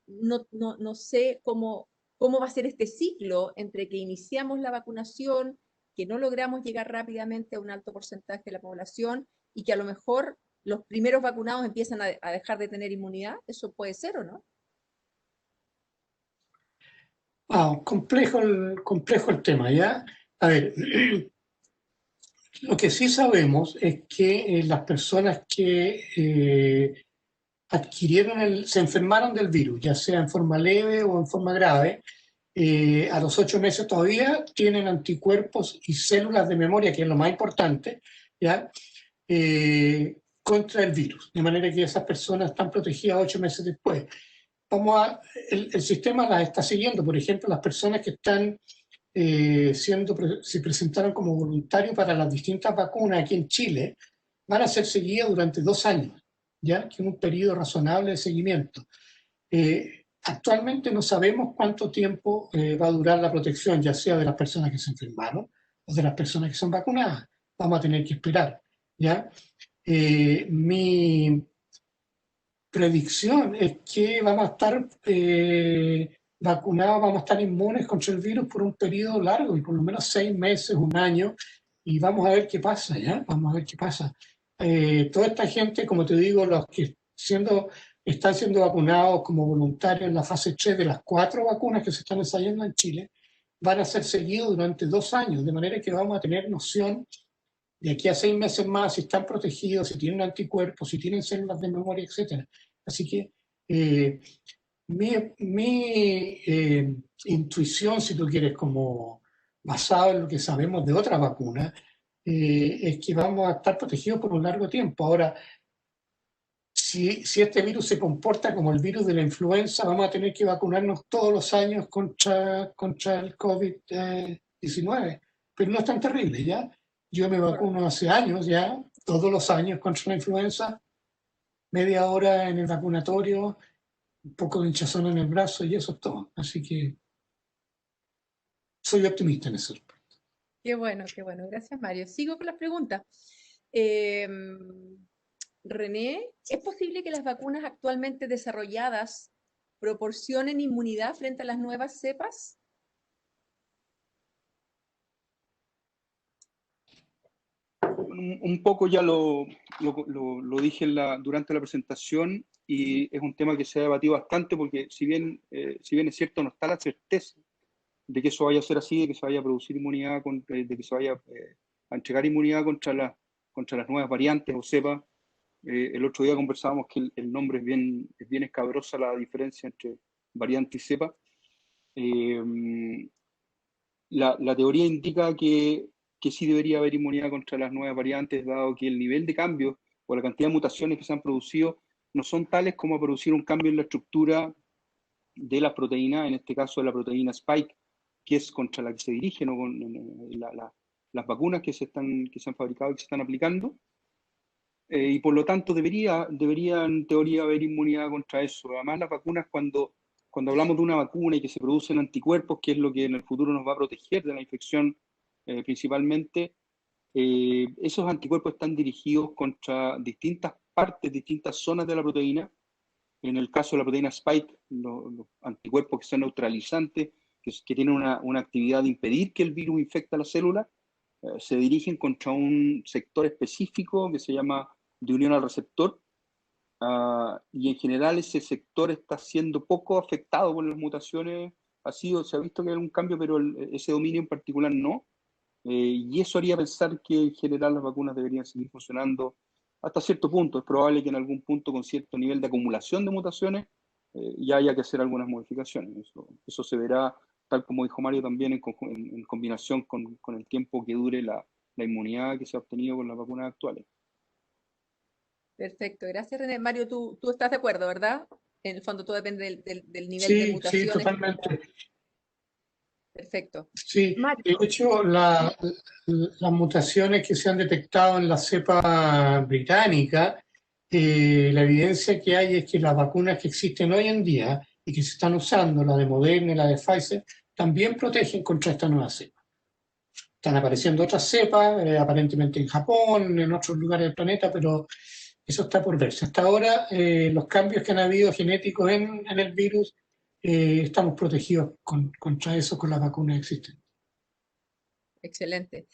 No sé cómo va a ser este ciclo entre que iniciamos la vacunación, que no logramos llegar rápidamente a un alto porcentaje de la población y que a lo mejor los primeros vacunados empiezan a dejar de tener inmunidad. ¿Eso puede ser o no? Complejo el tema, ¿ya? A ver, lo que sí sabemos es que las personas que se enfermaron del virus, ya sea en forma leve o en forma grave, a los 8 meses todavía tienen anticuerpos y células de memoria, que es lo más importante, ¿ya? Contra el virus, de manera que esas personas están protegidas 8 meses después. El sistema las está siguiendo. Por ejemplo, las personas que están se presentaron como voluntarios para las distintas vacunas aquí en Chile, van a ser seguidas durante 2 años, ¿ya? Que es un periodo razonable de seguimiento. Actualmente no sabemos cuánto tiempo va a durar la protección, ya sea de las personas que se enfermaron o de las personas que son vacunadas. Vamos a tener que esperar, ¿ya? Mi predicción es que vamos a estar vacunados, vamos a estar inmunes contra el virus por un periodo largo, y por lo menos 6 meses, 1 año, y vamos a ver qué pasa, ¿ya? Vamos a ver qué pasa. Toda esta gente, como te digo, los que están siendo vacunados como voluntarios en la fase 3 de las 4 vacunas que se están ensayando en Chile, van a ser seguidos durante 2 años, de manera que vamos a tener noción de aquí a 6 meses más si están protegidos, si tienen anticuerpos, si tienen células de memoria, etc. Así que mi intuición, si tú quieres, como basado en lo que sabemos de otras vacunas, es que vamos a estar protegidos por un largo tiempo. Ahora, si este virus se comporta como el virus de la influenza, vamos a tener que vacunarnos todos los años contra el COVID-19, pero no es tan terrible, ¿ya? Yo me vacuno hace años ya, todos los años contra la influenza, media hora en el vacunatorio, un poco de hinchazón en el brazo y eso es todo. Así que soy optimista en eso. Qué bueno, qué bueno. Gracias, Mario. Sigo con las preguntas. René, ¿es posible que las vacunas actualmente desarrolladas proporcionen inmunidad frente a las nuevas cepas? Un poco ya lo dije durante la presentación, y es un tema que se ha debatido bastante, porque si bien es cierto, no está la certeza de que eso vaya a ser así, de que se vaya a producir inmunidad, de que se vaya a entregar inmunidad contra las nuevas variantes o cepas. El otro día conversábamos que el nombre es bien escabrosa, la diferencia entre variante y cepa. La teoría indica que sí debería haber inmunidad contra las nuevas variantes, dado que el nivel de cambio o la cantidad de mutaciones que se han producido no son tales como producir un cambio en la estructura de las proteínas, en este caso de la proteína Spike, que es contra la que se dirigen, o con las vacunas que se han fabricado y que se están aplicando. Y por lo tanto debería en teoría haber inmunidad contra eso. Además, las vacunas, cuando hablamos de una vacuna y que se producen anticuerpos, que es lo que en el futuro nos va a proteger de la infección principalmente, esos anticuerpos están dirigidos contra distintas partes, distintas zonas de la proteína. En el caso de la proteína Spike, los anticuerpos que son neutralizantes, que tienen una actividad de impedir que el virus infecte a la célula, se dirigen contra un sector específico que se llama de unión al receptor, y en general ese sector está siendo poco afectado por las mutaciones. Se ha visto que hay un cambio, pero ese dominio en particular no, y eso haría pensar que en general las vacunas deberían seguir funcionando hasta cierto punto. Es probable que en algún punto, con cierto nivel de acumulación de mutaciones, ya haya que hacer algunas modificaciones. Eso se verá tal como dijo Mario también, en combinación con el tiempo que dure la inmunidad que se ha obtenido con las vacunas actuales. Perfecto, gracias René. Mario, tú estás de acuerdo, ¿verdad? En el fondo todo depende del nivel de Sí, mutaciones. sí, totalmente. Perfecto. Sí, Mario, de hecho, las mutaciones que se han detectado en la cepa británica, la evidencia que hay es que las vacunas que existen hoy en día y que se están usando, la de Moderna y la de Pfizer, también protegen contra esta nueva cepa. Están apareciendo otras cepas, aparentemente en Japón, en otros lugares del planeta, pero eso está por verse. Hasta ahora, los cambios que han habido genéticos en el virus, estamos protegidos contra eso con las vacunas existentes. excelente.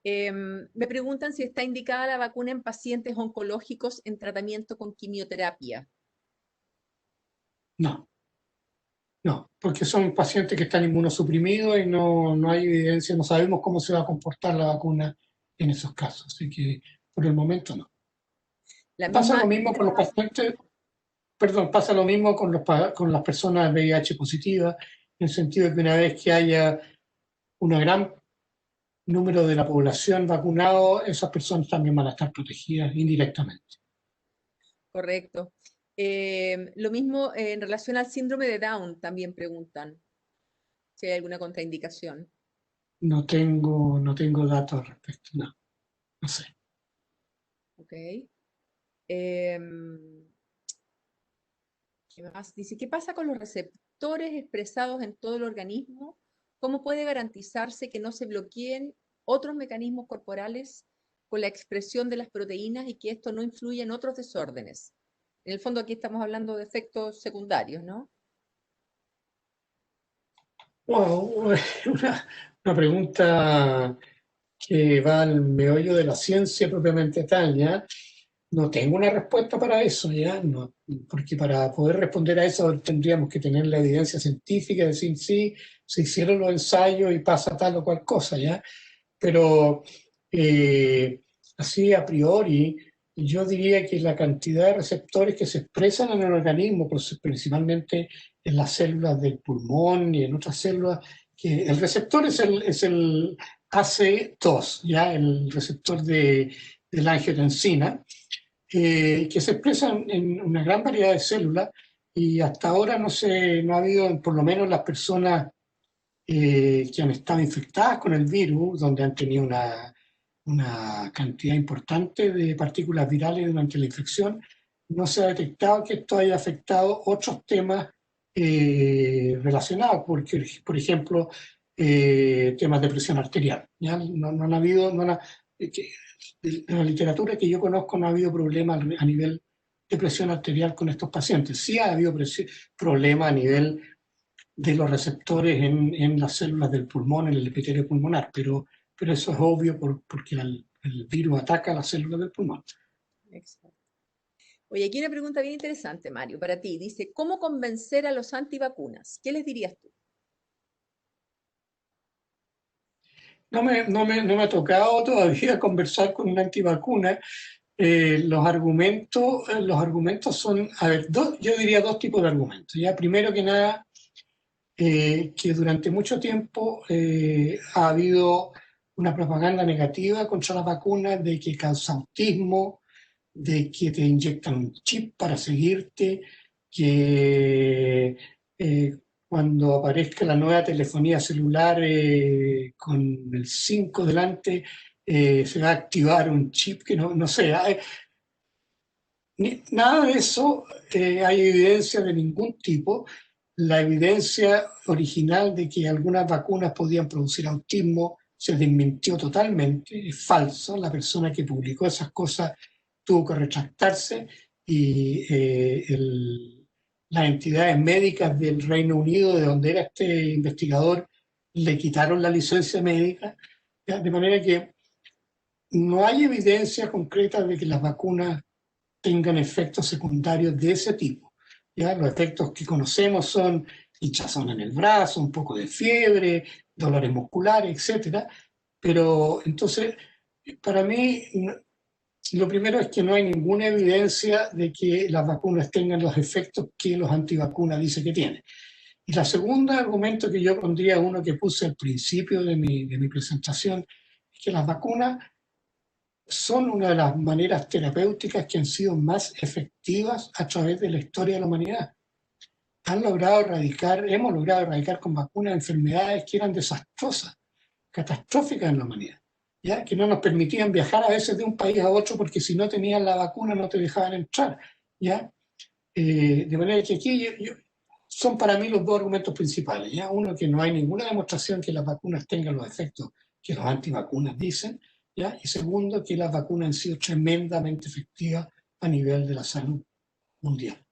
Me preguntan si está indicada la vacuna en pacientes oncológicos en tratamiento con quimioterapia. No, no, porque son pacientes que están inmunosuprimidos y no hay evidencia, no sabemos cómo se va a comportar la vacuna en esos casos. Así que por el momento no. La Pasa misma, lo mismo con los pacientes, perdón, pasa lo mismo con las personas VIH positivas, en el sentido de que una vez que haya un gran número de la población vacunado, esas personas también van a estar protegidas indirectamente. correcto. Lo mismo en relación al síndrome de Down, también preguntan si hay alguna contraindicación. No tengo datos al respecto, no sé. Ok. Em, ¿Qué más? Dice, ¿qué pasa con los receptores expresados en todo el organismo? ¿Cómo puede garantizarse que no se bloqueen otros mecanismos corporales con la expresión de las proteínas y que esto no influya en otros desórdenes? En el fondo aquí estamos hablando de efectos secundarios, ¿no? Wow, una pregunta que va al meollo de la ciencia propiamente tal, ¿ya? No tengo una respuesta para eso, ¿ya? No, porque para poder responder a eso tendríamos que tener la evidencia científica, decir, sí, se hicieron los ensayos y pasa tal o cual cosa, ¿ya? Pero así a priori, yo diría que la cantidad de receptores que se expresan en el organismo, principalmente en las células del pulmón y en otras células, que el receptor es el AC2, ¿ya? El receptor de la angiotensina, que se expresan en una gran variedad de células y hasta ahora no ha habido, por lo menos las personas que han estado infectadas con el virus, donde han tenido una cantidad importante de partículas virales durante la infección, no se ha detectado que esto haya afectado otros temas relacionados, porque, por ejemplo, temas de presión arterial. ¿Ya? No han habido, en la literatura que yo conozco no ha habido problemas a nivel de presión arterial con estos pacientes. Sí ha habido problemas a nivel de los receptores en las células del pulmón, en el epitelio pulmonar, pero eso es obvio porque el virus ataca las células del pulmón. Exacto. Oye, aquí una pregunta bien interesante, Mario, para ti. Dice, ¿cómo convencer a los antivacunas? ¿Qué les dirías tú? No me ha tocado todavía conversar con una antivacuna. Los argumentos son, a ver, yo diría dos tipos de argumentos. Ya, primero que nada, que durante mucho tiempo ha habido una propaganda negativa contra las vacunas de que causa autismo, de que te inyectan un chip para seguirte, que cuando aparezca la nueva telefonía celular con el 5 delante, se va a activar un chip que no sé. Nada de eso hay evidencia de ningún tipo. La evidencia original de que algunas vacunas podían producir autismo se desmintió totalmente, es falso. La persona que publicó esas cosas tuvo que retractarse y las entidades médicas del Reino Unido, de donde era este investigador, le quitaron la licencia médica, ¿ya? De manera que no hay evidencia concreta de que las vacunas tengan efectos secundarios de ese tipo. ¿Ya? Los efectos que conocemos son hinchazón en el brazo, un poco de fiebre, dolores musculares, etc. Pero entonces, para mí, lo primero es que no hay ninguna evidencia de que las vacunas tengan los efectos que los antivacunas dicen que tienen. Y la segunda argumento que yo pondría, uno que puse al principio de mi presentación, es que las vacunas son una de las maneras terapéuticas que han sido más efectivas a través de la historia de la humanidad. Hemos logrado erradicar con vacunas enfermedades que eran desastrosas, catastróficas en la humanidad, ¿ya? Que no nos permitían viajar a veces de un país a otro porque si no tenías la vacuna no te dejaban entrar, ¿ya? De manera que aquí son para mí los dos argumentos principales, ¿ya? Uno, que no hay ninguna demostración que las vacunas tengan los efectos que los antivacunas dicen, ¿ya? Y segundo, que las vacunas han sido tremendamente efectivas a nivel de la salud mundial.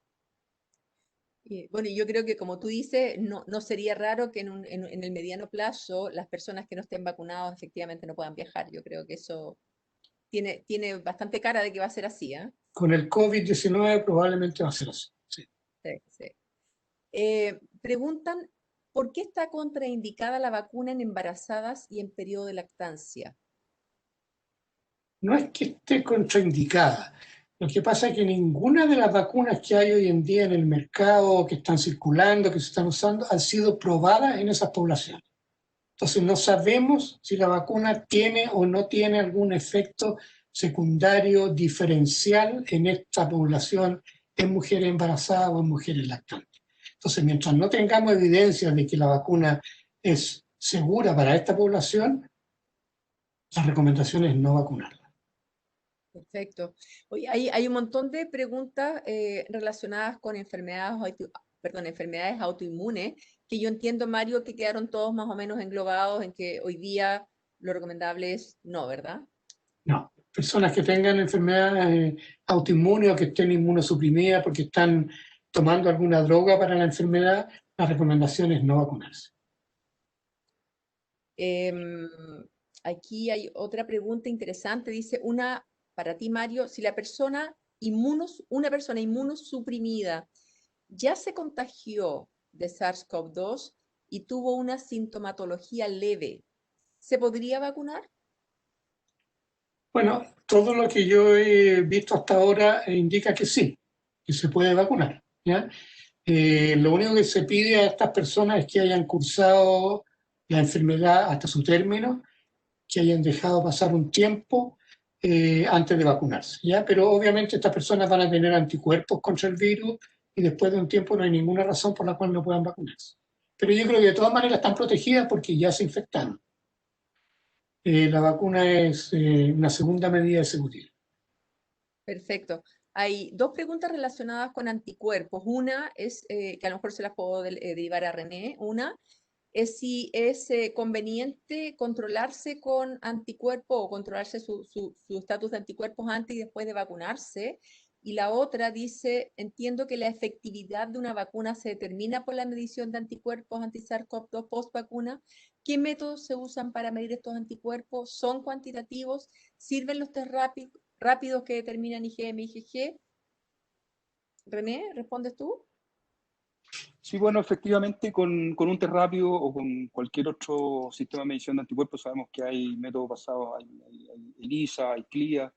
Bueno, yo creo que como tú dices, no sería raro que en el mediano plazo las personas que no estén vacunadas efectivamente no puedan viajar. Yo creo que eso tiene bastante cara de que va a ser así, ¿eh? Con el COVID-19 probablemente va a ser así. Sí. Sí, sí. Preguntan, ¿por qué está contraindicada la vacuna en embarazadas y en periodo de lactancia? No es que esté contraindicada. Lo que pasa es que ninguna de las vacunas que hay hoy en día en el mercado, que están circulando, que se están usando, han sido probadas en esas poblaciones. Entonces no sabemos si la vacuna tiene o no tiene algún efecto secundario diferencial en esta población, en mujeres embarazadas o en mujeres lactantes. Entonces, mientras no tengamos evidencia de que la vacuna es segura para esta población, la recomendación es no vacunarla. Perfecto. Oye, hay un montón de preguntas relacionadas con enfermedades autoinmunes, que yo entiendo, Mario, que quedaron todos más o menos englobados en que hoy día lo recomendable es no, ¿verdad? No, personas que tengan enfermedades autoinmunes o que estén inmunosuprimidas porque están tomando alguna droga para la enfermedad, la recomendación es no vacunarse. Aquí hay otra pregunta interesante, dice, para ti, Mario, si una persona inmunosuprimida ya se contagió de SARS-CoV-2 y tuvo una sintomatología leve, ¿se podría vacunar? Bueno, todo lo que yo he visto hasta ahora indica que sí, que se puede vacunar, ¿ya? Lo único que se pide a estas personas es que hayan cursado la enfermedad hasta su término, que hayan dejado pasar un tiempo antes de vacunarse, ¿ya? Pero obviamente estas personas van a tener anticuerpos contra el virus y después de un tiempo no hay ninguna razón por la cual no puedan vacunarse. Pero yo creo que de todas maneras están protegidas porque ya se infectaron. La vacuna es una segunda medida ejecutiva. Perfecto. Hay dos preguntas relacionadas con anticuerpos. Una es, que a lo mejor se las puedo derivar a René. Una es si es conveniente controlarse con anticuerpos o controlarse su estatus de anticuerpos antes y después de vacunarse. Y la otra dice, entiendo que la efectividad de una vacuna se determina por la medición de anticuerpos anti-SARS-CoV-2 post vacuna. ¿Qué métodos se usan para medir estos anticuerpos? ¿Son cuantitativos? ¿Sirven los test rápidos que determinan IgM y IgG? René, ¿respondes tú? Sí, bueno, efectivamente con un test rápido o con cualquier otro sistema de medición de anticuerpos sabemos que hay métodos basados, hay ELISA, hay CLIA,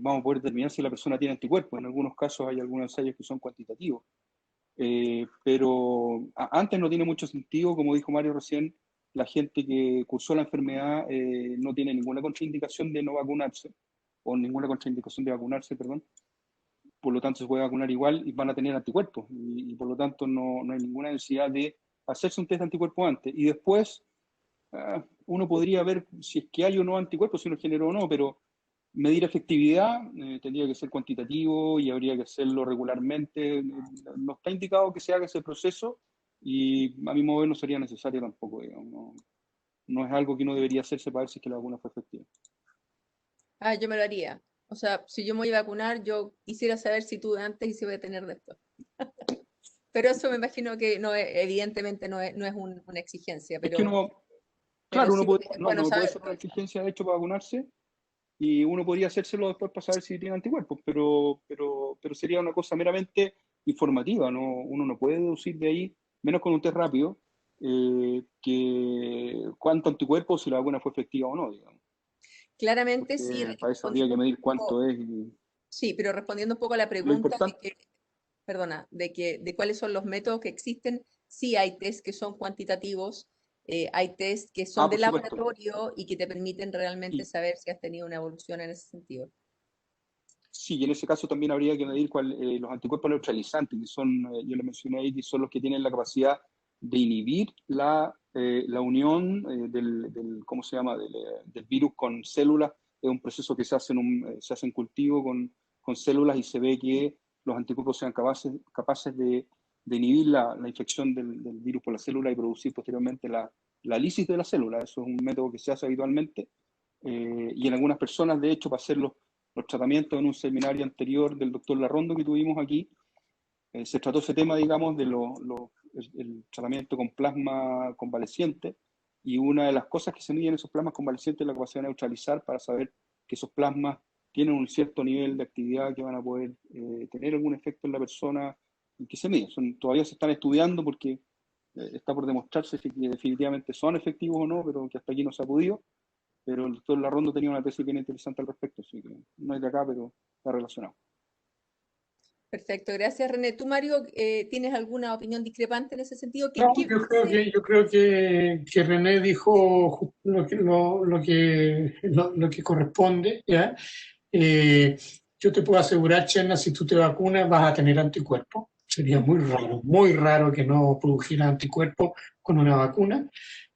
vamos a poder determinar si la persona tiene anticuerpos. En algunos casos hay algunos ensayos que son cuantitativos. Pero antes no tiene mucho sentido, como dijo Mario recién, la gente que cursó la enfermedad no tiene ninguna contraindicación de no vacunarse, o ninguna contraindicación de vacunarse, perdón. Por lo tanto se puede vacunar igual y van a tener anticuerpos, y por lo tanto no hay ninguna necesidad de hacerse un test de anticuerpos antes. Y después uno podría ver si es que hay o no anticuerpos, si uno generó o no, pero medir efectividad tendría que ser cuantitativo y habría que hacerlo regularmente. No está indicado que se haga ese proceso y a mi modo de ver no sería necesario tampoco, digamos. No es algo que uno debería hacerse para ver si es que la vacuna fue efectiva. Yo me lo haría. O sea, si yo me voy a vacunar, yo quisiera saber si tuve antes y si voy a tener después. Pero eso me imagino que no es, evidentemente no es una exigencia, Es que uno, pero claro, sí uno puede, es bueno no puede saber. ser una exigencia de hecho para vacunarse y uno podría hacérselo después para saber si tiene anticuerpos, pero sería una cosa meramente informativa, ¿no? Uno no puede deducir de ahí, menos con un test rápido, que cuánto anticuerpos, si la vacuna fue efectiva o no, digamos. Claramente sí, Porque para eso habría que medir cuánto es. sí, pero respondiendo un poco a la Lo pregunta importante, perdona, de cuáles son los métodos que existen sí hay test que son cuantitativos, hay test que son de por supuesto. laboratorio y que te permiten realmente Sí. saber si has tenido una evolución en ese sentido. Sí, y en ese caso también habría que medir los anticuerpos neutralizantes, que son, yo le mencioné ahí, que son los que tienen la capacidad de inhibir la unión ¿cómo se llama?, del virus con células. Es un proceso que se hace en cultivo con células y se ve que los anticuerpos sean capaces de inhibir la infección del virus por la célula y producir posteriormente la lisis de la célula. Eso es un método que se hace habitualmente. Y en algunas personas, de hecho, para hacer los tratamientos en un seminario anterior del doctor Larrondo que tuvimos aquí, se trató ese tema, digamos, de el tratamiento con plasma convaleciente, y una de las cosas que se miden en esos plasmas convalecientes es la capacidad de neutralizar para saber que esos plasmas tienen un cierto nivel de actividad que van a poder tener algún efecto en la persona que se mide. Todavía se están estudiando porque está por demostrarse si definitivamente son efectivos o no, pero que hasta aquí no se ha podido. Pero el doctor Larrondo tenía una tesis bien interesante al respecto, así que no es de acá, pero está relacionado. Perfecto, gracias René. ¿Tú, Mario, tienes alguna opinión discrepante en ese sentido? No, yo creo que René dijo lo que corresponde, ¿ya? Yo te puedo asegurar, Chena, si tú te vacunas vas a tener anticuerpos. Sería muy raro que no produjera anticuerpos con una vacuna.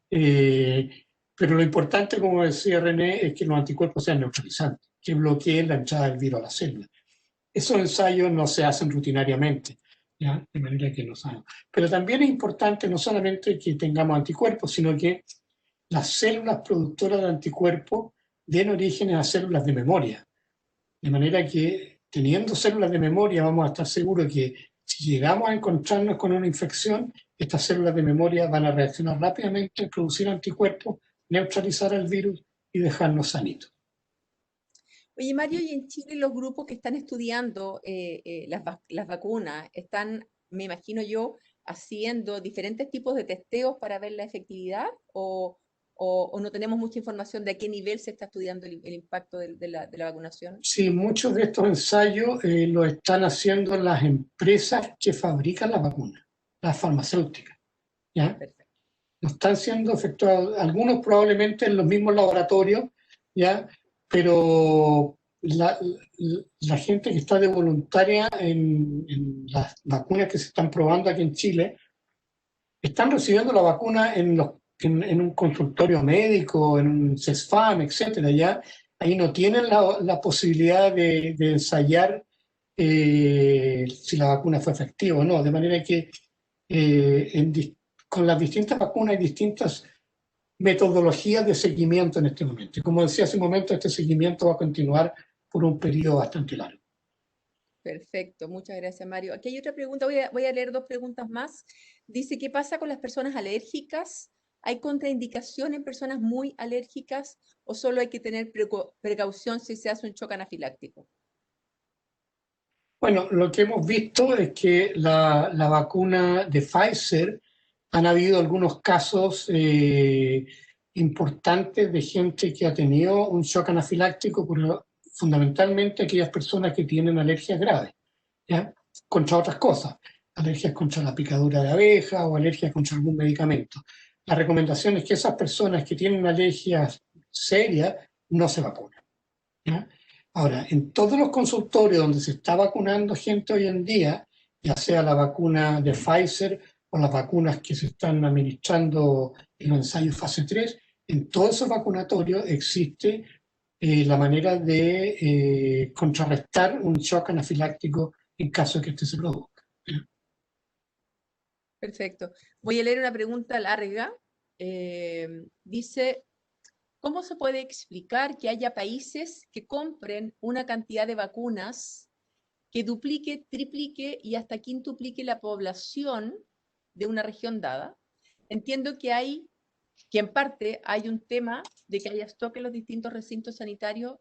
Pero lo importante, como decía René, es que los anticuerpos sean neutralizantes, que bloqueen la entrada del virus a la célula. Esos ensayos no se hacen rutinariamente, ¿ya? De manera que no saben. Pero también es importante no solamente que tengamos anticuerpos, sino que las células productoras de anticuerpos den origen a células de memoria. De manera que, teniendo células de memoria, vamos a estar seguros que si llegamos a encontrarnos con una infección, estas células de memoria van a reaccionar rápidamente, producir anticuerpos, neutralizar el virus y dejarnos sanitos. Oye, Mario, y en Chile los grupos que están estudiando las vacunas están, me imagino yo, haciendo diferentes tipos de testeos para ver la efectividad o no tenemos mucha información de a qué nivel se está estudiando el impacto de la vacunación. Sí, muchos de estos ensayos lo están haciendo las empresas que fabrican las vacunas, las farmacéuticas, ¿ya? Perfecto. No están siendo efectuados, algunos probablemente en los mismos laboratorios, ¿ya? Pero la gente que está de voluntaria en las vacunas que se están probando aquí en Chile, están recibiendo la vacuna en un consultorio médico, en un CESFAM, etcétera, ¿ya? Ahí no tienen la posibilidad de ensayar si la vacuna fue efectiva o no, de manera que con las distintas vacunas hay distintas metodologías de seguimiento en este momento. Y como decía hace un momento, este seguimiento va a continuar por un periodo bastante largo. Perfecto, muchas gracias, Mario. Aquí hay otra pregunta, voy a leer dos preguntas más. Dice, ¿qué pasa con las personas alérgicas? ¿Hay contraindicación en personas muy alérgicas o solo hay que tener precaución si se hace un shock anafiláctico? Bueno, lo que hemos visto es que la vacuna de Pfizer, han habido algunos casos importantes de gente que ha tenido un shock anafiláctico, fundamentalmente aquellas personas que tienen alergias graves, ¿ya? Contra otras cosas, alergias contra la picadura de abeja o alergias contra algún medicamento. La recomendación es que esas personas que tienen alergias serias no se vacunen, ¿ya? Ahora, en todos los consultorios donde se está vacunando gente hoy en día, ya sea la vacuna de Pfizer o las vacunas que se están administrando en los ensayos fase 3, en todos esos vacunatorios existe la manera de contrarrestar un shock anafiláctico en caso de que este se produzca. Perfecto. Voy a leer una pregunta larga. Dice, ¿cómo se puede explicar que haya países que compren una cantidad de vacunas que duplique, triplique y hasta quintuplique la población de una región dada? Entiendo que en parte hay un tema de que haya stock en los distintos recintos sanitarios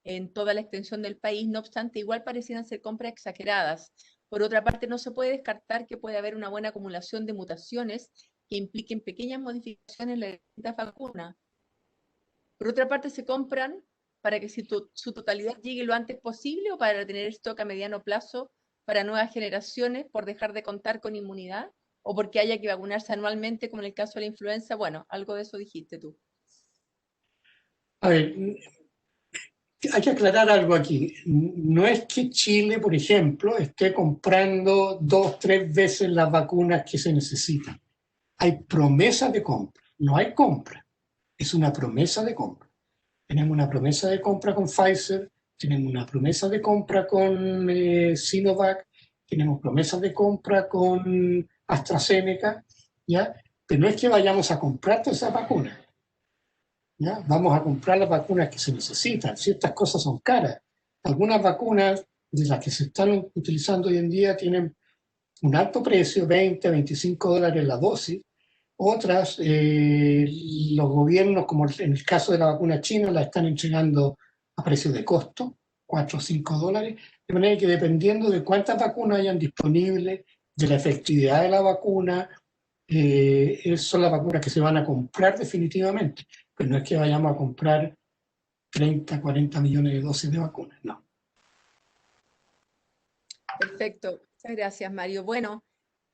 en toda la extensión del país, no obstante, igual parecieran ser compras exageradas. Por otra parte, no se puede descartar que puede haber una buena acumulación de mutaciones que impliquen pequeñas modificaciones en la distintas vacunas. Por otra parte, se compran para que su totalidad llegue lo antes posible o para tener stock a mediano plazo para nuevas generaciones por dejar de contar con inmunidad. o porque haya que vacunarse anualmente, como en el caso de la influenza. Bueno, algo de eso dijiste tú. A ver, hay que aclarar algo aquí. No es que Chile, por ejemplo, esté comprando 2, 3 veces las vacunas que se necesitan. Hay promesa de compra, no hay compra. Es una promesa de compra. Tenemos una promesa de compra con Pfizer, tenemos una promesa de compra con Sinovac, tenemos promesas de compra con AstraZeneca, ¿ya? Pero no es que vayamos a comprar todas esas vacunas, ¿ya? Vamos a comprar las vacunas que se necesitan. Ciertas cosas son caras. Algunas vacunas de las que se están utilizando hoy en día tienen un alto precio, 20, 25 dólares la dosis. Otras, los gobiernos, como en el caso de la vacuna china, la están entregando a precio de costo, 4 o 5 dólares, de manera que dependiendo de cuántas vacunas hayan disponibles, de la efectividad de la vacuna, son las vacunas que se van a comprar definitivamente. Pero no es que vayamos a comprar 30, 40 millones de dosis de vacunas, no. Perfecto, muchas gracias, Mario. Bueno,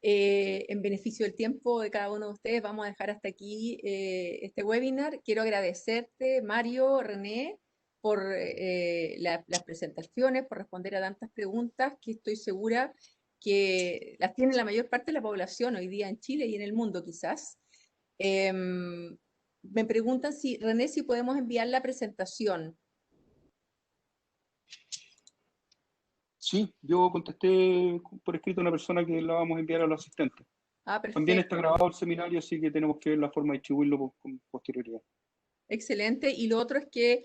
en beneficio del tiempo de cada uno de ustedes, vamos a dejar hasta aquí este webinar. Quiero agradecerte, Mario, René, por las presentaciones, por responder a tantas preguntas que estoy segura que las tiene la mayor parte de la población hoy día en Chile y en el mundo quizás. Me preguntan si, René, si podemos enviar la presentación. Sí, yo contesté por escrito a una persona que la vamos a enviar a los asistentes. Ah, perfecto. También está grabado el seminario, así que tenemos que ver la forma de distribuirlo con posterioridad. Excelente. Y lo otro es que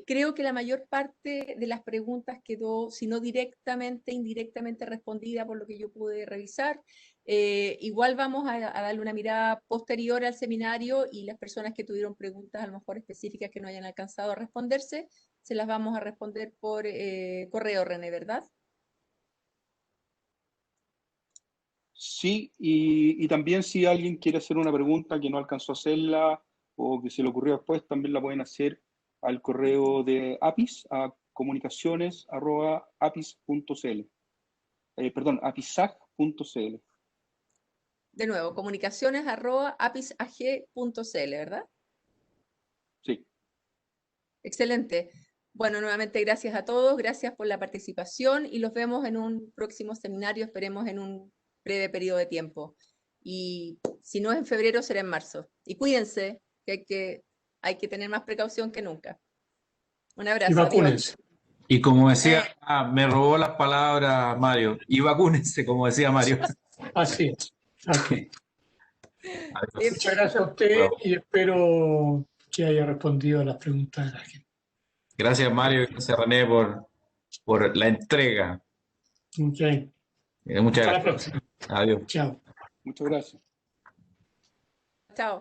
creo que la mayor parte de las preguntas quedó, si no directamente, indirectamente respondida por lo que yo pude revisar. Igual vamos a darle una mirada posterior al seminario y las personas que tuvieron preguntas a lo mejor específicas que no hayan alcanzado a responderse, se las vamos a responder por correo, René, ¿verdad? Sí, y también si alguien quiere hacer una pregunta que no alcanzó a hacerla o que se le ocurrió después, también la pueden hacer al correo de APIS, a comunicaciones@apis.cl. Perdón, apisag.cl. De nuevo, comunicaciones@apisag.cl, ¿verdad? Sí. Excelente. Bueno, nuevamente gracias a todos, gracias por la participación y los vemos en un próximo seminario, esperemos en un breve periodo de tiempo. Y si no es en febrero, será en marzo. Y cuídense, que hay que tener más precaución que nunca. Un abrazo. Y vacúnense. Y como decía, me robó las palabras Mario, y vacúnense, como decía Mario. Así es. Okay. Adiós. Muchas gracias a usted y espero que haya respondido a las preguntas de la gente. Gracias Mario y gracias René por la entrega. Okay. Muchas Hasta la gracias. próxima. Adiós. Chao. Muchas gracias. Chao.